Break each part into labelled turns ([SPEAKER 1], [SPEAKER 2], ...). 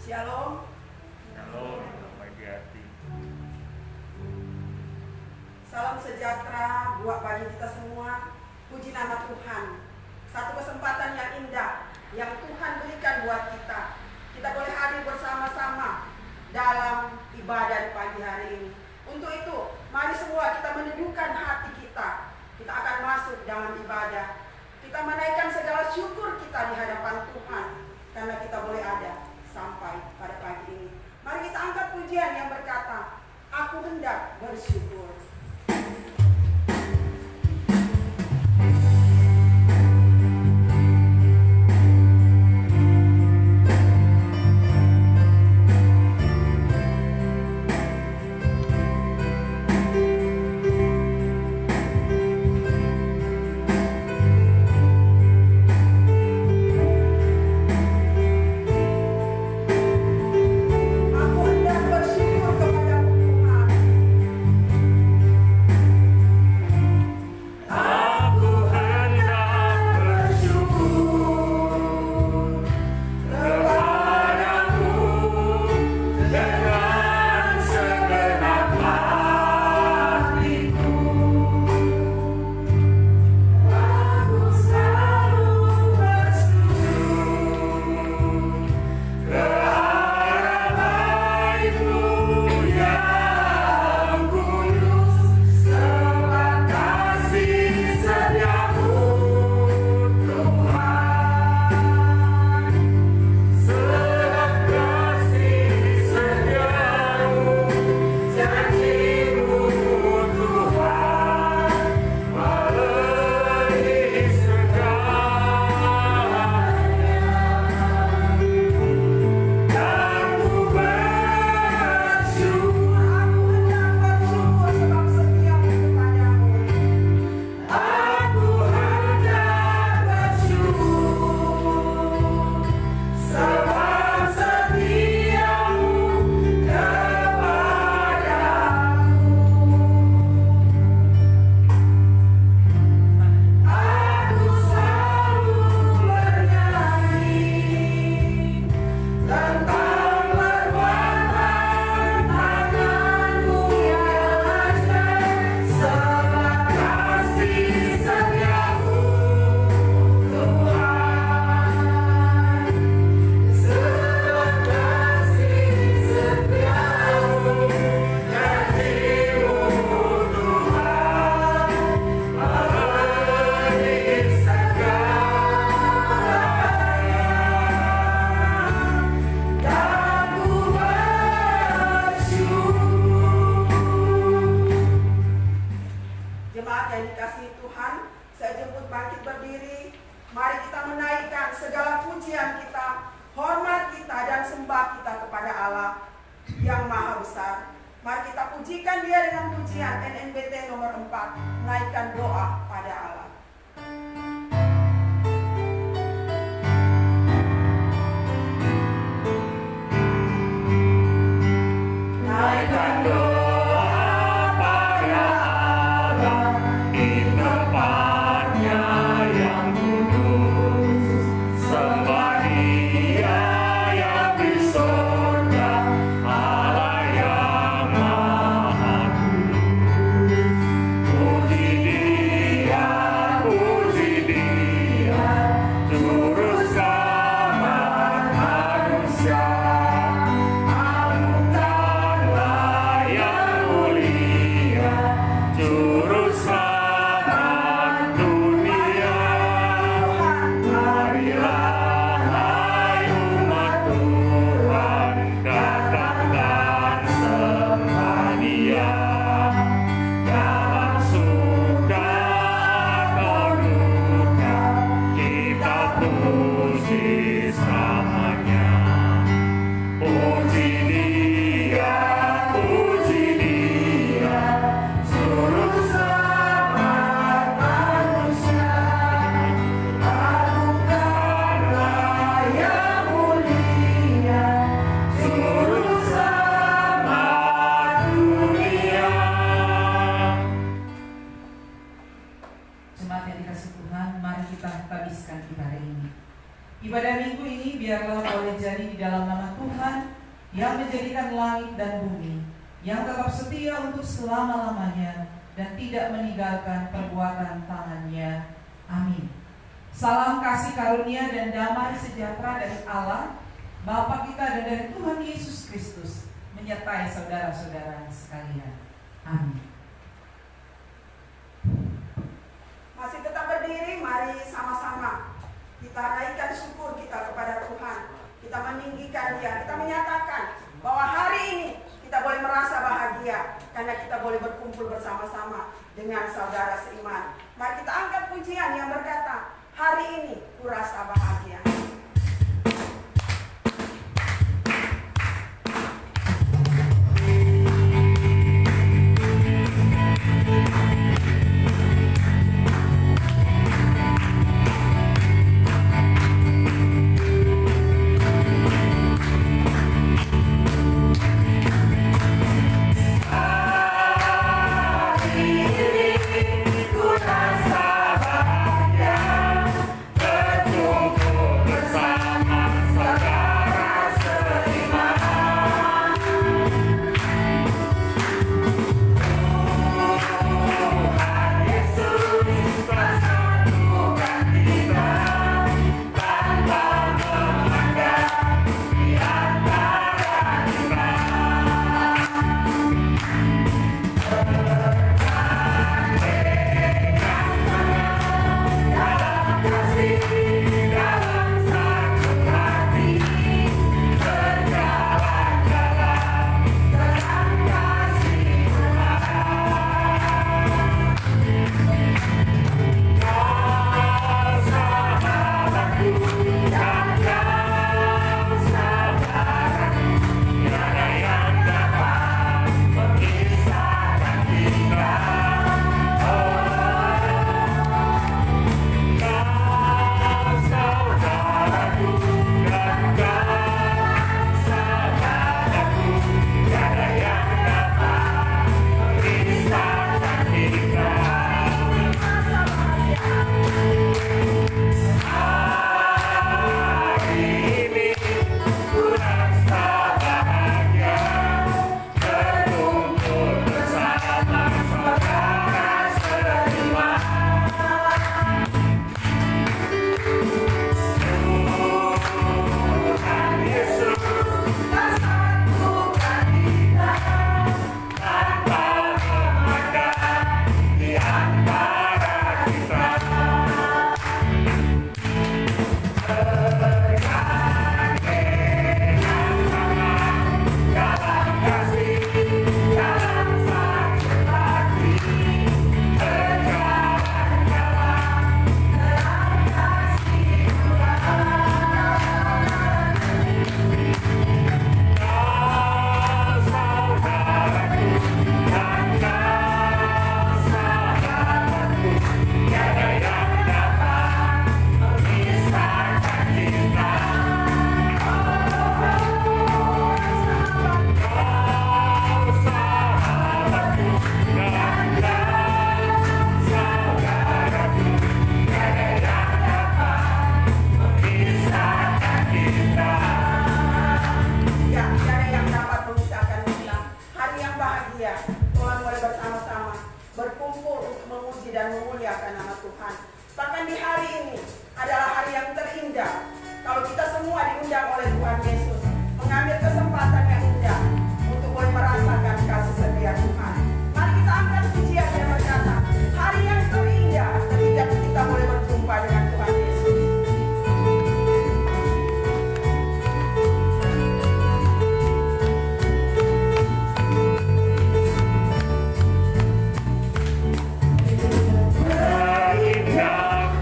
[SPEAKER 1] Shalom.
[SPEAKER 2] Shalom, pagi hati.
[SPEAKER 1] Salam sejahtera buat bagi kita semua. Puji nama Tuhan. Satu kesempatan yang indah yang Tuhan berikan buat kita. Kita boleh hadir bersama-sama dalam ibadah di pagi hari ini. Untuk itu, mari semua kita menundukkan hati kita. Kita akan masuk dalam ibadah. Kita menaikkan segala syukur kita di hadapan Tuhan karena kita boleh ada sampai pada pagi ini. Mari kita angkat pujian yang berkata, aku hendak bersyukur.
[SPEAKER 3] Puji segala boleh jadi di dalam nama Tuhan yang menjadikan langit dan bumi, yang tetap setia untuk selama-lamanya dan tidak meninggalkan perbuatan tangannya. Amin. Salam kasih karunia dan damai sejahtera dari Allah Bapa kita dan dari Tuhan Yesus Kristus menyertai saudara-saudara sekalian. Amin.
[SPEAKER 1] Masih tetap berdiri, mari sama-sama kita naikkan syukur kita kepada Tuhan. Kita meninggikan Dia, kita menyatakan bahwa hari ini kita boleh merasa bahagia karena kita boleh berkumpul bersama-sama dengan saudara seiman. Mari kita angkat pujian yang berkata, hari ini ku rasa bahagia.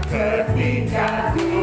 [SPEAKER 4] Ketika ku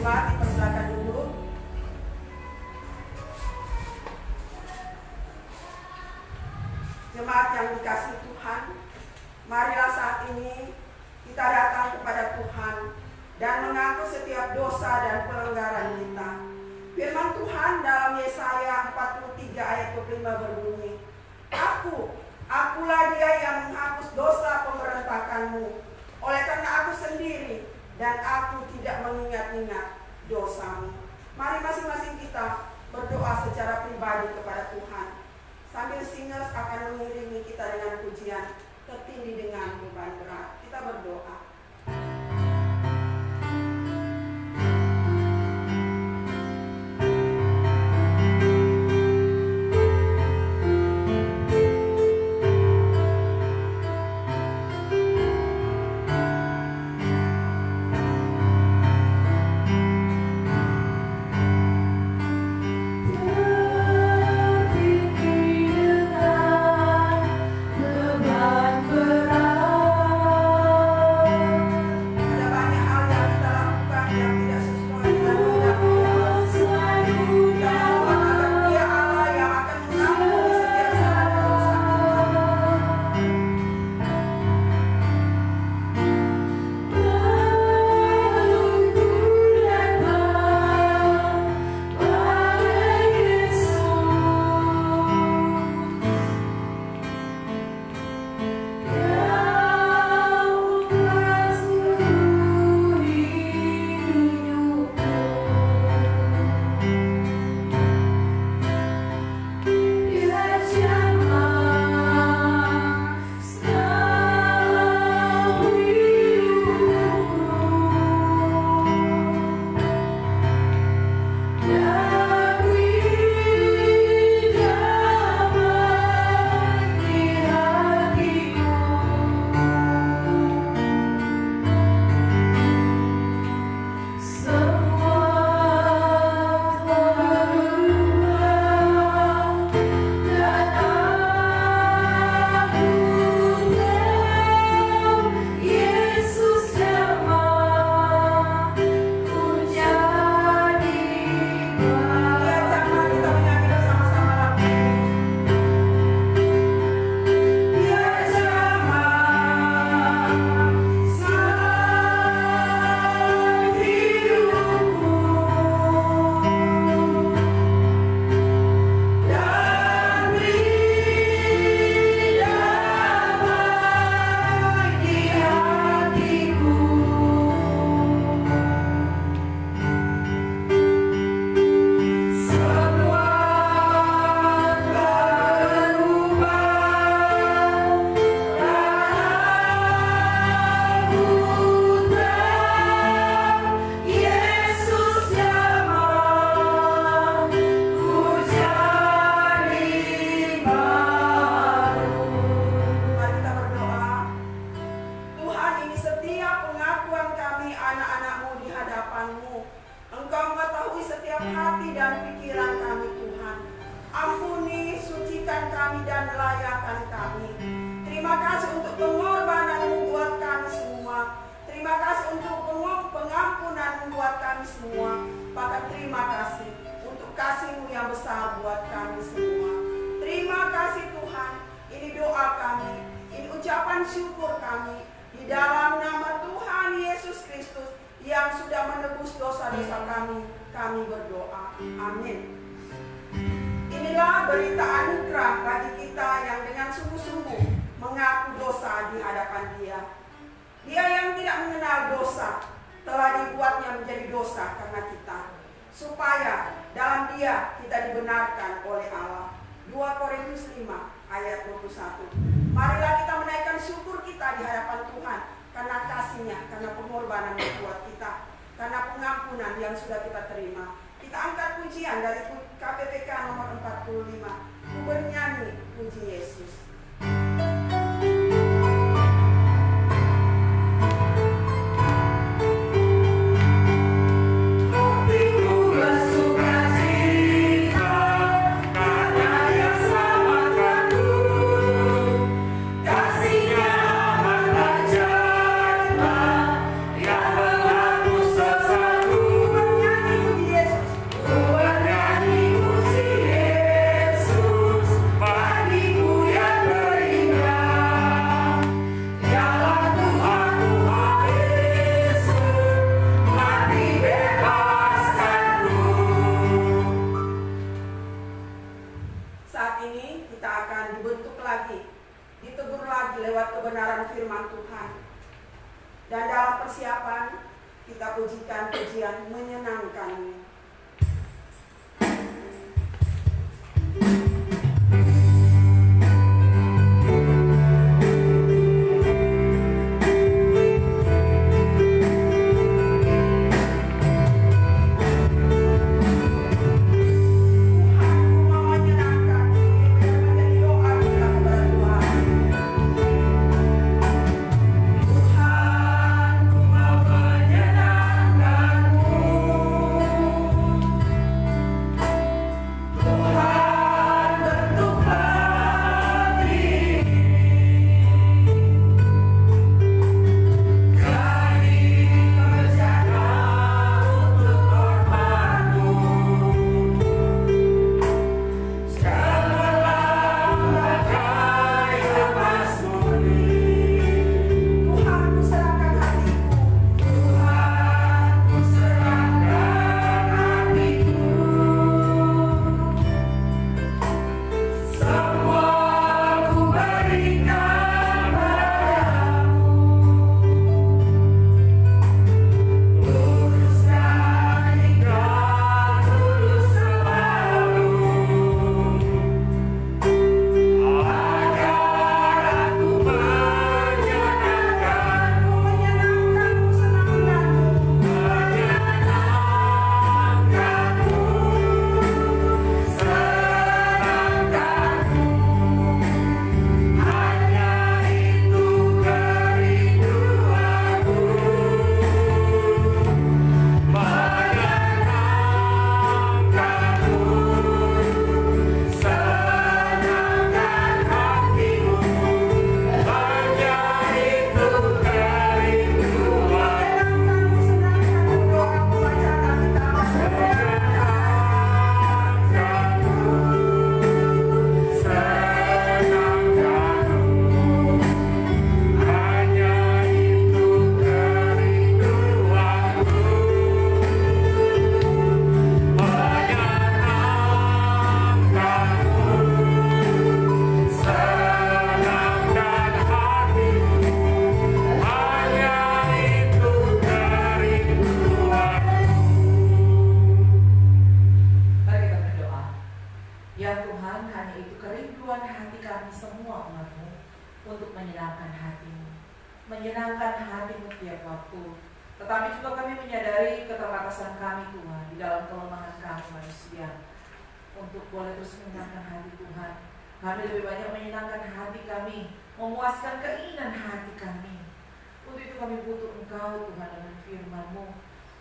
[SPEAKER 1] Jemaat dipersilakan dulu. Jemaat yang dikasihi Tuhan, marilah saat ini kita datang kepada Tuhan dan mengaku setiap dosa dan pelanggaran kita. Firman Tuhan dalam Yesaya 43 ayat 25 berbunyi, Akulah dia yang menghapus dosa pemberontakanmu, oleh karena aku sendiri dan aku tidak mengingat-ingat dosamu. Mari masing-masing kita berdoa secara pribadi kepada Tuhan. Sambil singers akan mengiringi kita dengan pujian tertindih dengan beban berat. Kita berdoa.
[SPEAKER 4] Yang menghapus dosaku.
[SPEAKER 3] semua umat-Mu untuk menyenangkan hati-Mu, menyenangkan hati-Mu tiap waktu. Tetapi juga kami menyadari keterbatasan kami Tuhan, di dalam kelemahan kami manusia, untuk boleh terus menyenangkan hati Tuhan. Kami lebih banyak menyenangkan hati kami, memuaskan keinginan hati kami. Untuk itu kami butuh Engkau Tuhan dengan firman-Mu,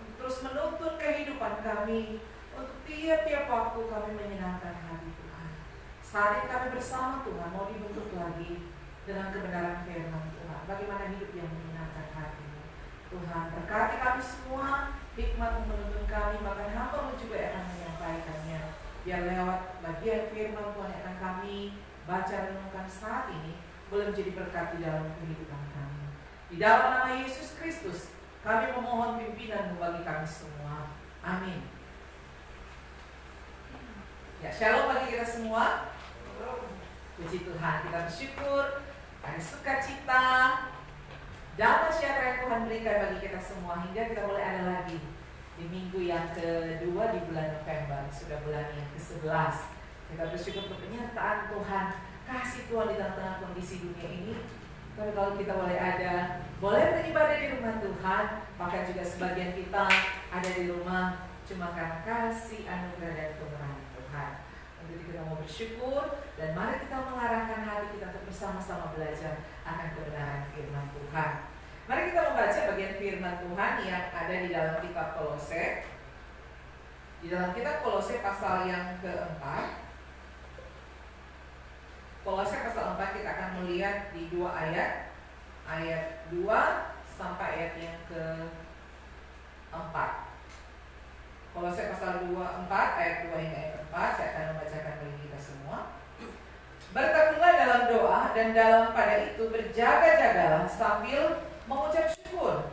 [SPEAKER 3] untuk terus menuntun kehidupan kami, untuk tiap-tiap waktu kami menyenangkan hati Tuhan. Saat ini kami bersama Tuhan mau dibentuk lagi dengan kebenaran firman Tuhan. Bagaimana hidup yang menyenangkan hati-Mu Tuhan. Berkati kami semua, hikmat-Mu menuntun kami, bahkan hamba-Mu juga yang akan menyampaikannya. Biar lewat bagian firman Tuhan yang akan kami baca dan renungkan saat ini boleh menjadi berkat di dalam kehidupan kami. Di dalam nama Yesus Kristus kami memohon pimpinan-Mu bagi kami semua. Amin. Ya, shalom bagi kita semua. Puji Tuhan, kita bersyukur ada sukacita, damai sejahtera yang Tuhan berikan bagi kita semua hingga kita boleh ada lagi di minggu yang kedua di bulan November, sudah bulan yang ke-11. Kita bersyukur untuk penyertaan Tuhan, kasih Tuhan di tengah-tengah kondisi dunia ini. Tapi kalau kita boleh beribadah di rumah Tuhan, bahkan juga sebagian kita ada di rumah cuma karena kasih anugerah dan kemurahan Tuhan. Untuk kita mau bersyukur dan mari kita mengarahkan hati kita untuk bersama-sama belajar akan kebenaran firman Tuhan. Mari kita membaca bagian firman Tuhan yang ada di dalam kitab Kolose. Di dalam kitab Kolose pasal yang keempat. Kolose pasal 4 kita akan melihat di 2 ayat. Ayat 2 sampai ayat yang ke-4. Kolose pasal 4 ayat 2 hingga ayat ke-4. Saya akan membacakan bagi kita semua. Bertekunlah dalam doa dan dalam pada itu berjaga-jagalah sambil mengucap syukur.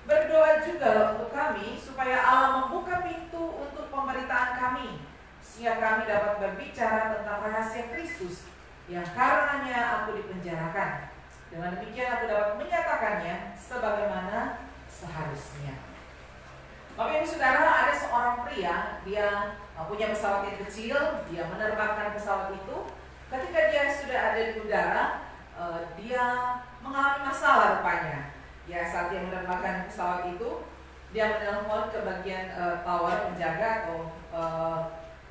[SPEAKER 3] Berdoa juga untuk kami supaya Allah membuka pintu untuk pemberitaan kami, sehingga kami dapat berbicara tentang rahasia Kristus yang karenanya aku dipenjarakan. Dengan demikian aku dapat menyatakannya sebagaimana seharusnya. Bapak Ibu Saudara, ada seorang pria, dia punya pesawat yang kecil, dia menerbangkan pesawat itu. Ketika dia sudah ada di udara, dia mengalami masalah rupanya. Ya, saat dia menerbangkan pesawat itu, dia menelpon ke bagian tower penjaga atau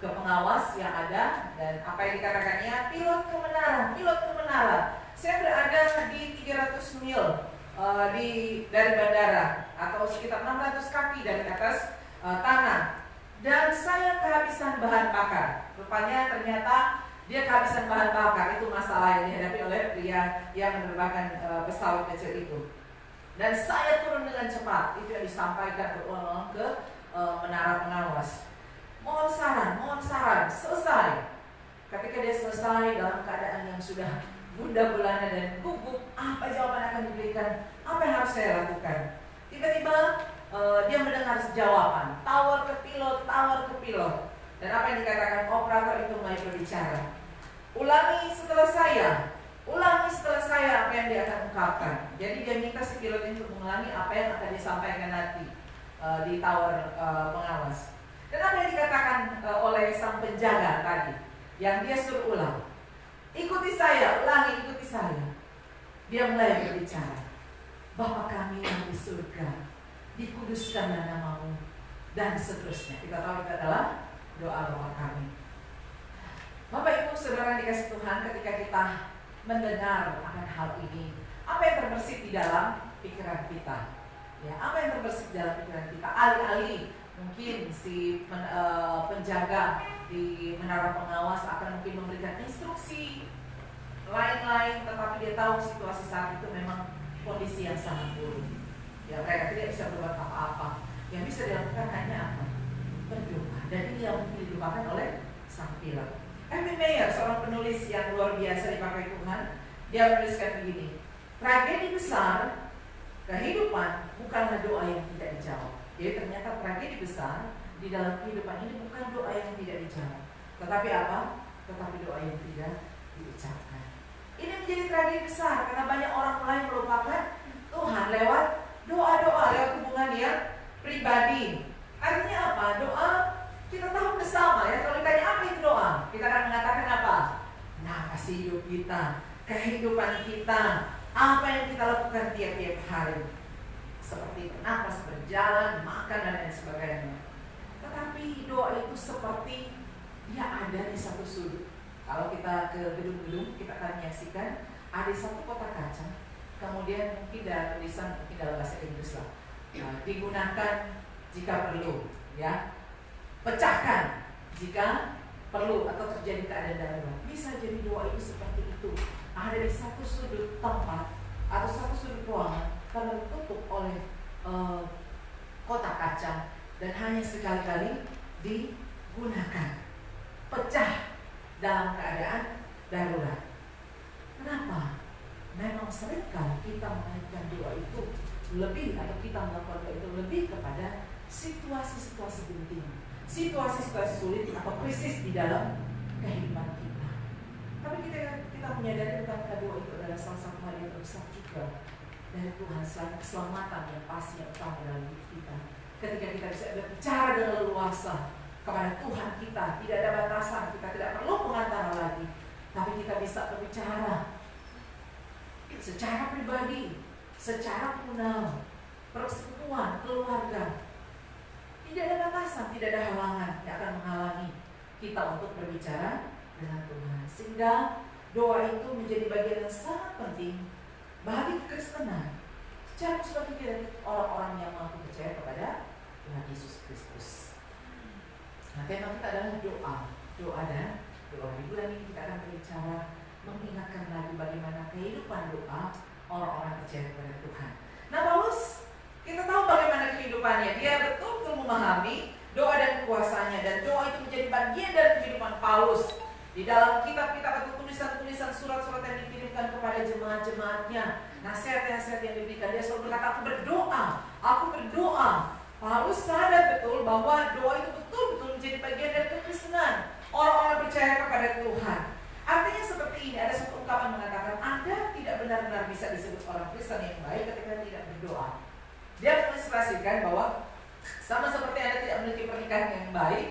[SPEAKER 3] ke pengawas yang ada, dan apa yang dikatakannya, pilot ke menara. Saya berada di 300 mil dari bandara atau sekitar 600 kaki dari atas tanah, dan saya kehabisan bahan bakar. Rupanya ternyata dia kehabisan bahan bakar. Itu masalah yang dihadapi oleh pria yang menerbangkan pesawat kecil itu. Dan saya turun dengan cepat. Itu yang disampaikan berulang-ulang ke menara pengawas. Mohon saran, selesai. Ketika dia selesai dalam keadaan yang sudah gundah gulana dan gugup, apa jawaban akan diberikan? Apa yang harus saya lakukan? Tiba-tiba dia mendengar jawaban, tower ke pilot. Dan apa yang dikatakan operator itu mulai berbicara. Ulangi setelah saya apa yang dia akan ungkapkan. Jadi dia minta si pilot itu mengulangi apa yang akan disampaikan nanti di tower pengawas. Dan apa yang dikatakan oleh sang penjaga tadi, yang dia suruh ulang. Ikuti saya. Dia mulai berbicara. Bapa kami yang di surga, dikuduskanlah nama-Mu, dan seterusnya. Kita tahu itu adalah doa kami. Bapak Ibu Saudara dikasih Tuhan, ketika kita mendengar akan hal ini, apa yang terbersit di dalam pikiran kita? Ya, apa yang terbersit di dalam pikiran kita? Alih-alih mungkin si penjaga di menara pengawas akan mungkin memberikan instruksi lain-lain, tetapi dia tahu situasi saat itu memang kondisi yang sangat buruk. Ya, mereka tidak bisa berbuat apa-apa. Yang bisa dilakukan hanya apa? Berdoa. Dan ini yang mungkin dilupakan oleh sang pilot. Henry Meyer, seorang penulis yang luar biasa dipakai Tuhan, dia menuliskan begini: tragedi besar kehidupan bukanlah doa yang tidak dijawab. Jadi ternyata tragedi besar di dalam kehidupan ini bukan doa yang tidak dijawab, tetapi apa? Tetapi doa yang tidak diucapkan. Ini menjadi tragedi besar karena banyak orang mulai melupakan Tuhan lewat doa-doa, lewat hubungan yang pribadi. Artinya apa? Doa kita tahu bersama ya. Kalau ditanya apa itu doa, kita akan mengatakan apa? Nafas hidup kita, kehidupan kita, apa yang kita lakukan tiap-tiap hari, seperti bernapas, berjalan, makan, dan lain sebagainya. Tetapi doa itu seperti dia ada di satu sudut. Kalau kita ke gedung-gedung, kita akan menyaksikan ada satu kotak kaca, kemudian mungkin ada tulisan, mungkin dalam bahasa Inggris lah, digunakan jika perlu, ya, pecahkan jika perlu atau terjadi keadaan darurat. Bisa jadi doa itu seperti itu, ada di satu sudut tempat atau satu sudut ruangan karena tertutup oleh kotak kaca dan hanya sekali-kali digunakan, pecah dalam keadaan darurat. Kenapa? Memang seringkali kita mengaitkan doa itu lebih, atau kita melakukan doa itu lebih kepada situasi-situasi penting, situasi-situasi sulit atau krisis di dalam kehidupan kita. Tapi kita menyadari bukankah doa itu adalah salah satu hal yang terbesar juga dari Tuhan, selain keselamatan yang pasti yang utama dalam hidup kita. Ketika kita bisa berbicara dengan leluasa kepada Tuhan kita, tidak ada batasan, kita tidak perlu pengantara lagi, tapi kita bisa berbicara secara pribadi, secara komunal, persekutuan, keluarga. Tidak ada batasan, tidak ada halangan yang akan menghalangi kita untuk berbicara dengan Tuhan. Sehingga doa itu menjadi bagian yang sangat penting bagi kekristenan, secara sebagai kita orang-orang yang mampu percaya kepada Tuhan Yesus Kristus. Nah, tema kita adalah doa. Di bulan ini kita akan berbicara mengingatkan lagi bagaimana kehidupan doa orang-orang percaya kepada Tuhan. Nah, Paulus, kita tahu bagaimana kehidupannya. Dia betul-betul memahami doa dan kuasanya, dan doa itu menjadi bagian dari kehidupan Paulus. Di dalam kitab-kitab atau tulisan-tulisan, surat-surat yang dikirimkan kepada jemaat-jemaatnya, nasihat-nasihat yang diberikan, dia selalu berkata, aku berdoa. Paulus sadar betul bahwa doa itu betul-betul menjadi bagian dari kekristenan orang-orang percaya kepada Tuhan. Artinya seperti ini, ada satu ungkapan mengatakan, Anda tidak benar-benar bisa disebut orang Kristen yang baik ketika tidak berdoa. Dia mengilustrasikan bahwa sama seperti Anda tidak memiliki pernikahan yang baik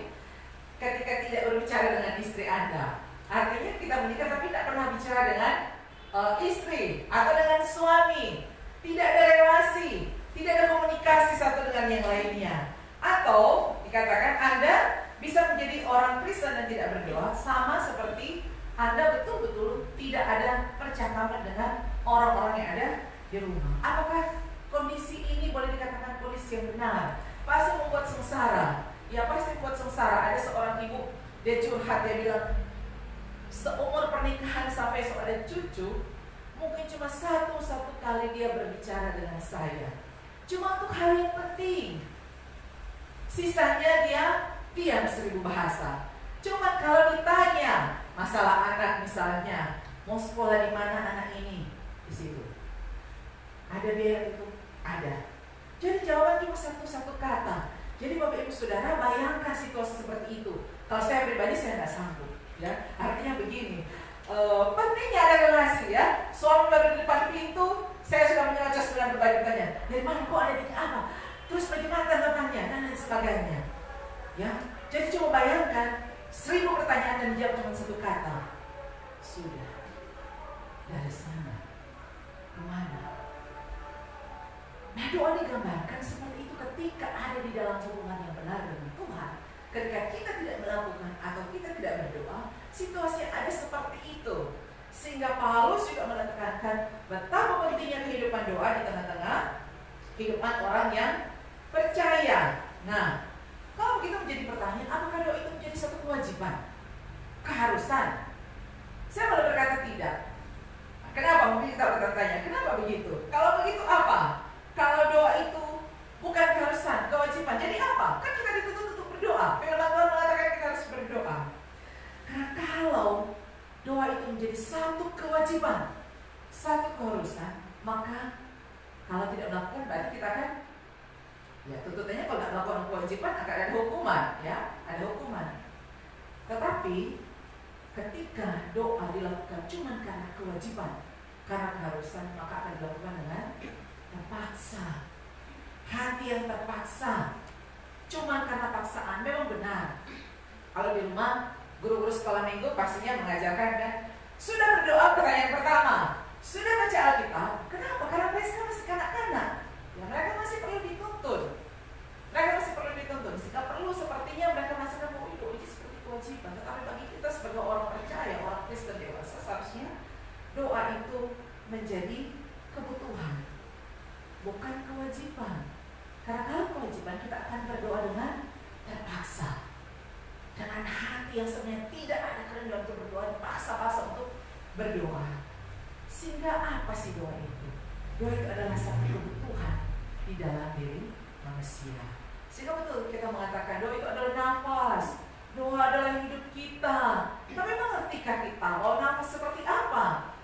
[SPEAKER 3] ketika tidak berbicara dengan istri Anda. Artinya kita menikah tapi tidak pernah bicara dengan istri atau dengan suami. Tidak ada relasi, tidak ada komunikasi satu dengan yang lainnya. Atau dikatakan Anda bisa menjadi orang Kristen dan tidak berdoa, sama seperti Anda betul-betul tidak ada percakapan dengan orang-orang yang ada di rumah. Apakah kondisi ini boleh dikatakan kondisi yang benar? Pasti membuat sengsara. Ya, pasti membuat sengsara. Ada seorang ibu, dia curhat, dia bilang, seumur pernikahan sampai ada cucu, mungkin cuma satu kali dia berbicara dengan saya. Cuma untuk hal yang penting. Sisanya dia diam 1000 bahasa. Cuma kalau ditanya masalah anak misalnya, mau sekolah di mana anak ini? Di situ. Ada biaya itu? Ada. Jadi jawaban cuma satu kata. Jadi Bapak Ibu Saudara, bayangkan situasi seperti itu. Kalau saya pribadi saya nggak sanggup. Ya, artinya begini. Pentingnya ada relasi, ya. Suami baru di depan pintu, saya sudah menyerocos dengan berbagai pertanyaan. Dari mana kok ada di apa? Terus bagaimana tanggapannya dan lain sebagainya. Ya, jadi coba bayangkan 1000 pertanyaan dan dijawab cuma satu kata. Sudah. Dari sana kemana? Nah, doa digambarkan seperti itu ketika ada di dalam hubungan yang benar dengan Tuhan. Ketika kita tidak melakukan atau kita tidak berdoa, situasi ada seperti itu. Sehingga Paulus juga menekankan betapa pentingnya kehidupan doa di tengah-tengah kehidupan orang yang percaya. Nah, kalau begitu menjadi pertanyaan, apakah doa itu menjadi satu kewajiban? Keharusan? Saya malah berkata tidak. Kenapa? Mungkin kita bertanya, kenapa begitu? Kalau begitu apa? Kalau doa itu bukan keharusan, kewajiban, jadi apa? Kan kita dituntut untuk berdoa. Firman Tuhan mengatakan kita harus berdoa. Karena kalau doa itu menjadi satu kewajiban, satu keharusan, maka kalau tidak melakukan berarti kita akan, ya tuntutannya kalau tidak melakukan kewajiban akan ada hukuman, ya, ada hukuman. Tetapi ketika doa dilakukan cuma karena kewajiban, karena keharusan, maka akan dilakukan dengan terpaksa, hati yang terpaksa, cuma karena paksaan. Memang benar, kalau di rumah guru-guru sekolah minggu pastinya mengajarkan kan, Sudah berdoa, pertanyaan pertama. Sudah baca Alkitab, kenapa? Karena mereka masih kanak-kanak. Ya, mereka masih perlu dituntun. Sehingga perlu sepertinya mereka merasakan bahwa itu seperti kewajiban. Tetapi bagi kita sebagai orang percaya, orang Kristen dewasa, seharusnya doa itu menjadi kebutuhan, bukan kewajiban. Karena kalau kewajiban, kita akan berdoa dengan terpaksa, dengan hati yang sebenarnya tidak ada kerendahan untuk berdoa, dipaksa-paksa untuk berdoa. Sehingga apa sih doa itu? Doa itu adalah satu kebutuhan di dalam diri manusia. Sehingga betul kita mengatakan doa itu adalah nafas, doa adalah hidup kita. Tapi mengertikah kita bahwa nafas seperti apa?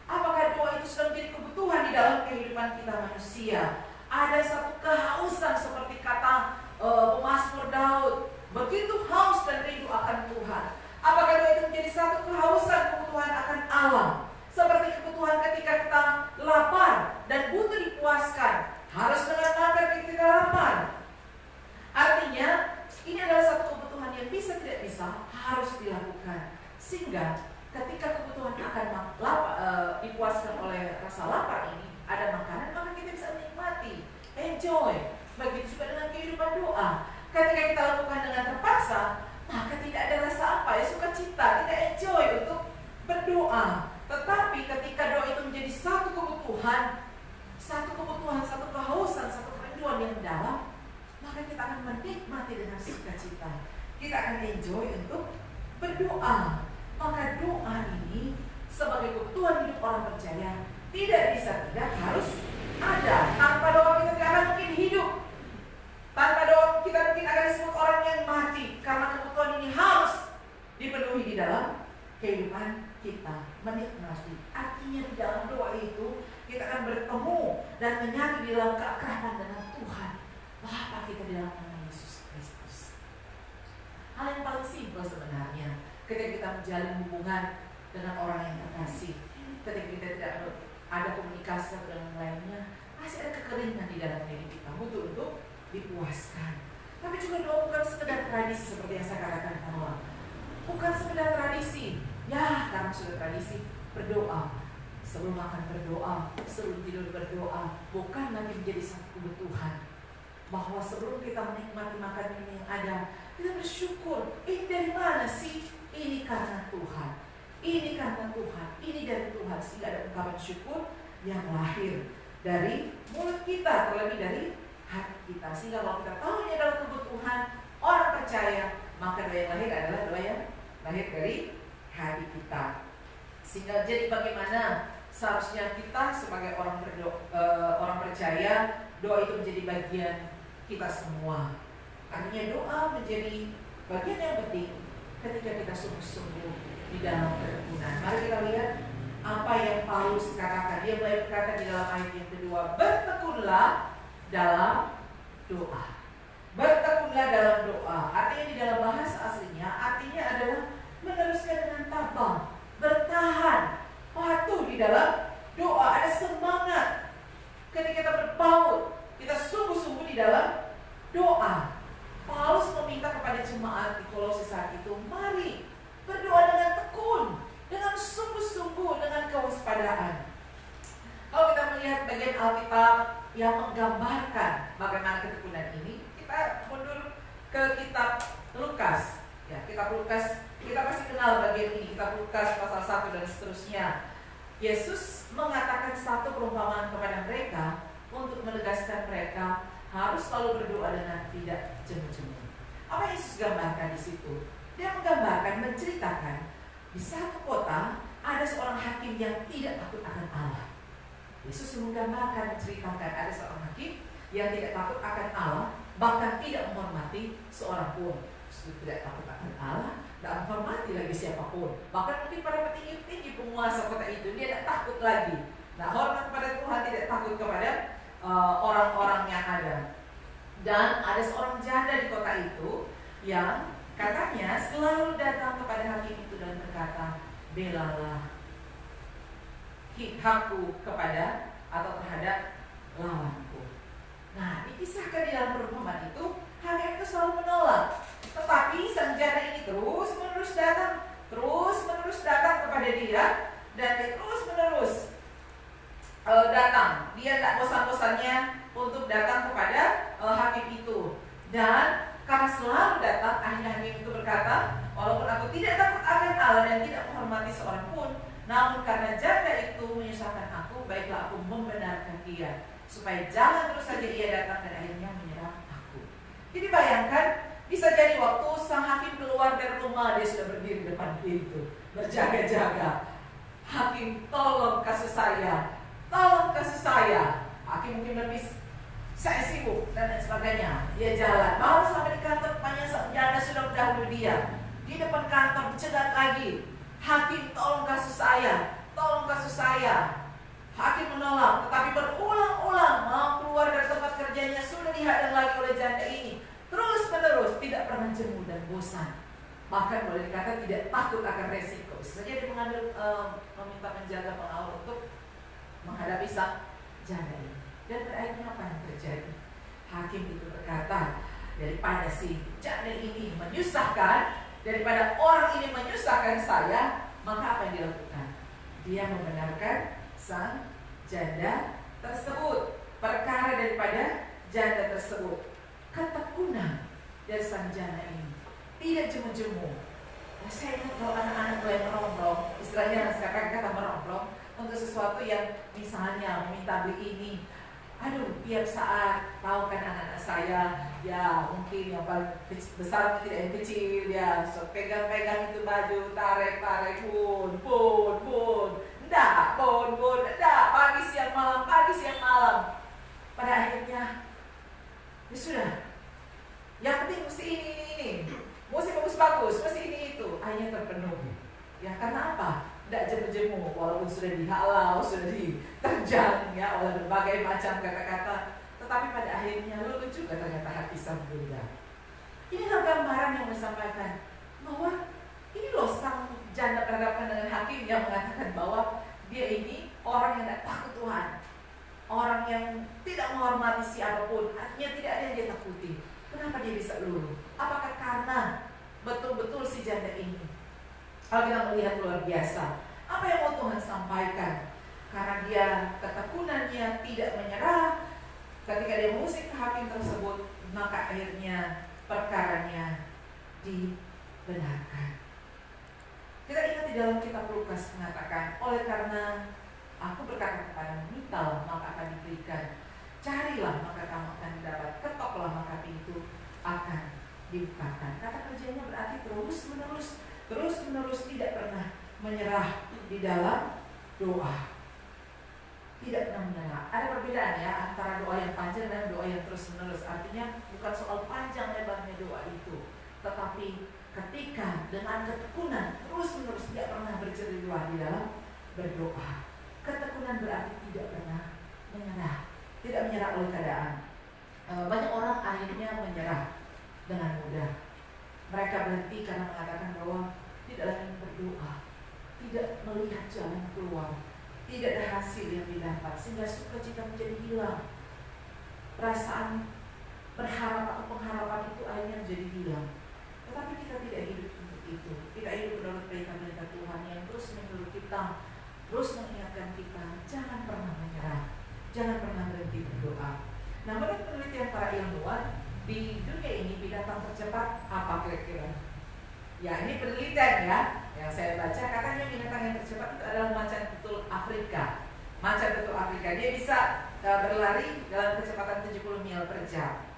[SPEAKER 3] Apakah doa itu sudah menjadi kebutuhan di dalam kehidupan kita manusia? Ada satu kehausan seperti kata pemazmur Daud, begitu haus dan rindu akan Tuhan. Apakah doa itu menjadi satu kehausan kebutuhan akan Allah? Seperti kebutuhan ketika kita lapar dan butuh dipuaskan, harus dengan makan ketika lapar. Artinya ini adalah satu kebutuhan yang bisa tidak bisa harus dilakukan. Sehingga ketika kebutuhan akan dipuaskan oleh rasa lapar ini, ada makanan, maka kita bisa menikmati, enjoy. Begitu juga dengan kehidupan doa. Ketika kita lakukan dengan terpaksa, maka tidak ada rasa apa ya, sukacita, tidak enjoy untuk berdoa. Tetapi ketika doa itu menjadi satu kebutuhan, satu kehausan, satu kerinduan yang dalam, maka kita akan menikmati dengan sukacita. Kita akan enjoy untuk berdoa. Maka doa ini sebagai kebutuhan hidup orang percaya tidak bisa tidak harus ada. Tanpa doa kita tidak akan mungkin hidup. Tanpa doa kita mungkin akan disebut orang yang mati. Karena kebutuhan ini harus dipenuhi di dalam kehidupan kita, menikmati. Artinya di dalam doa itu kita akan bertemu dan menyatu di dalam keakraban dengan Tuhan Bapa kita di dalam nama Yesus Kristus. Hal yang paling simpel sebenarnya ketika kita menjalin hubungan dengan orang yang terkasih, ketika kita tidak ada komunikasi satu dengan lainnya, masih ada kekeringan di dalam diri kita, butuh untuk dipuaskan. Tapi juga doa bukan sekedar tradisi seperti yang saya katakan awal. Bukan sekedar tradisi. Ya, karena sudah tradisi berdoa, sebelum makan berdoa, sebelum tidur berdoa, bukan lagi menjadi satu kebutuhan. Bahwa sebelum kita menikmati makanan ini yang ada, kita bersyukur. Ini dari mana sih? Ini karena Tuhan. Ini karena Tuhan. Ini dari Tuhan. Sehingga ada ungkapan syukur yang lahir dari mulut kita, terlebih dari hati kita. Sehingga kalau kita tahu ini adalah kebutuhan orang percaya, maka doa yang lahir adalah doa yang lahir dari hati kita. Sehingga jadi bagaimana seharusnya kita sebagai orang percaya, doa itu menjadi bagian kita semua. Artinya doa menjadi bagian yang penting ketika kita sungguh-sungguh di dalam kerukunan. Mari kita lihat apa yang Paulus katakan. Dia mulai berkata di dalam ayat yang kedua, bertekunlah dalam doa. Bertekunlah dalam doa. Artinya di dalam bahasa aslinya, artinya adalah meneruskan dengan tabah, bertahan, patuh di dalam doa. Ada semangat ketika kita berpaut, kita sungguh-sungguh di dalam doa. Paulus meminta kepada jemaat di Kolose saat itu, mari berdoa dengan tekun, dengan sungguh-sungguh, dengan kewaspadaan. Kalau kita melihat bagian Alkitab yang menggambarkan bagaimana ketekunan ini, kita mundur ke kitab Lukas. Ya, kitab Lukas, kita pasti kenal bagian ini, kitab Lukas pasal 1 dan seterusnya. Yesus mengatakan satu perumpamaan kepada mereka untuk menegaskan mereka harus selalu berdoa dengan tidak jemu-jemu. Apa yang Yesus gambarkan di situ? Dia menggambarkan, menceritakan di satu kota ada seorang hakim yang tidak takut akan Allah. Yesus menggambarkan, menceritakan ada seorang hakim yang tidak takut akan Allah, bahkan tidak menghormati seorang pun. Tidak takut akan Allah, tidak menghormati lagi siapapun. Bahkan mungkin para petinggi-petinggi penguasa kota itu dia tidak takut lagi. Nah, hormat kepada Tuhan, tidak takut kepada orang-orang yang ada. Dan ada seorang janda di kota itu yang katanya selalu datang kepada hakim itu dan berkata, belalah hakku kepada atau terhadap lawanku. Nah, dikisahkan di dalam perumpamaan itu, hakim itu selalu menolak. Tetapi sang janda ini terus menerus datang kepada dia saat akhirnya hakim itu berkata, walaupun aku tidak takut akan Allah dan tidak menghormati seorang pun, namun karena janda itu menyusahkan aku, baiklah aku membenarkan dia, supaya jangan terus saja ia datang dan akhirnya menyerang aku. Jadi bayangkan, bisa jadi waktu sang hakim keluar dari rumah, dia sudah berdiri di depan pintu, berjaga-jaga. Hakim, tolong kasus saya, tolong kasus saya. Hakim mungkin lebih, saya sibuk dan lain sebagainya. Dia jalan, malah sampai di kantor rupanya janda sudah mendahului dia. Di depan kantor dicegat lagi. Hakim, tolong kasus saya, tolong kasus saya. Hakim menolak, tetapi berulang-ulang mau keluar dari tempat kerjanya sudah dihadang lagi oleh janda ini. Terus menerus, tidak pernah jemu dan bosan. Bahkan boleh dikata tidak takut akan resiko. Saja dia meminta penjaga pengawal untuk menghadapi sang janda ini. Dan akhirnya apa yang terjadi? Hakim itu berkata, daripada si janda ini menyusahkan, daripada orang ini menyusahkan saya, maka apa yang dilakukan? Dia membenarkan sang janda tersebut. Perkara daripada janda tersebut, ketekunan dari sang janda ini, tidak jemu-jemu. Saya ingat kalau anak-anak mulai merongrong, istilahnya sekarang kata merongrong, untuk sesuatu yang misalnya meminta beli ini. Aduh, tiap saat tahu kan anak-anak saya, ya mungkin yang paling besar tidak yang kecil, ya so, pegang-pegang itu baju, tarik, pun, enggak, enggak, pagi siang malam. Pada akhirnya, ya sudah, yang penting mesti ini, mesti bagus-bagus, mesti ini itu, akhirnya terpenuhi. Ya karena apa? Tidak jemu-jemu, walaupun sudah dihalau, sudah diterjang ya oleh berbagai macam kata-kata, tetapi pada akhirnya luluh juga ternyata hati sang bunda. Inilah gambaran yang disampaikan bahwa ini loh sang janda berhadapan dengan hakim yang mengatakan bahwa dia ini orang yang tidak takut Tuhan, orang yang tidak menghormati siapapun, artinya tidak ada yang dia takuti. Kenapa dia bisa luluh? Apakah karena betul-betul si janda ini, kalau kita melihat luar biasa, apa yang mau Tuhan sampaikan? Karena dia ketekunannya tidak menyerah, ketika dia mengusik ke hakim tersebut, maka akhirnya perkaranya dibenarkan. Kita ingat di dalam kitab Lukas mengatakan, oleh karena aku berkata kepadamu, mintalah maka akan diberikan, carilah maka kamu akan mendapat, ketoklah maka pintu akan dibukakan. Kata kerjanya berarti terus menerus tidak pernah menyerah di dalam doa. Tidak pernah menyerah. Ada perbedaan ya antara doa yang panjang dan doa yang terus menerus. Artinya bukan soal panjang lebarnya doa itu, tetapi ketika dengan ketekunan terus menerus tidak pernah berjeruah di dalam berdoa. Ketekunan berarti tidak pernah menyerah, tidak menyerah oleh keadaan. Banyak orang akhirnya menyerah dengan mudah. Mereka berhenti karena mengatakan bahwa tidak lagi berdoa, tidak melihat jalan keluar, tidak ada hasil yang didapat, sehingga sukacita menjadi hilang. Perasaan berharap atau pengharapan itu akhirnya menjadi hilang. Tetapi kita tidak hidup untuk itu. Kita hidup menurut perintah-perintah Tuhan yang terus menyuruh kita, terus mengingatkan kita, jangan pernah menyerah, jangan pernah berhenti berdoa. Nah, menurut penelitian para ilmuwan, di dunia ini binatang tercepat apa kira-kira? Ya, ini penelitian ya, yang saya baca katanya binatang yang tercepat itu adalah macan tutul Afrika. Macan tutul Afrika, dia bisa berlari dalam kecepatan 70 mil per jam.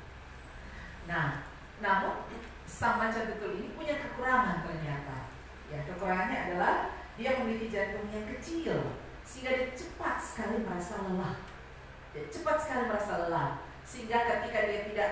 [SPEAKER 3] Nah, namun sang macan tutul ini punya kekurangan ternyata. Ya, kekurangannya adalah dia memiliki jantung yang kecil, sehingga dia cepat sekali merasa lelah. Sehingga ketika dia tidak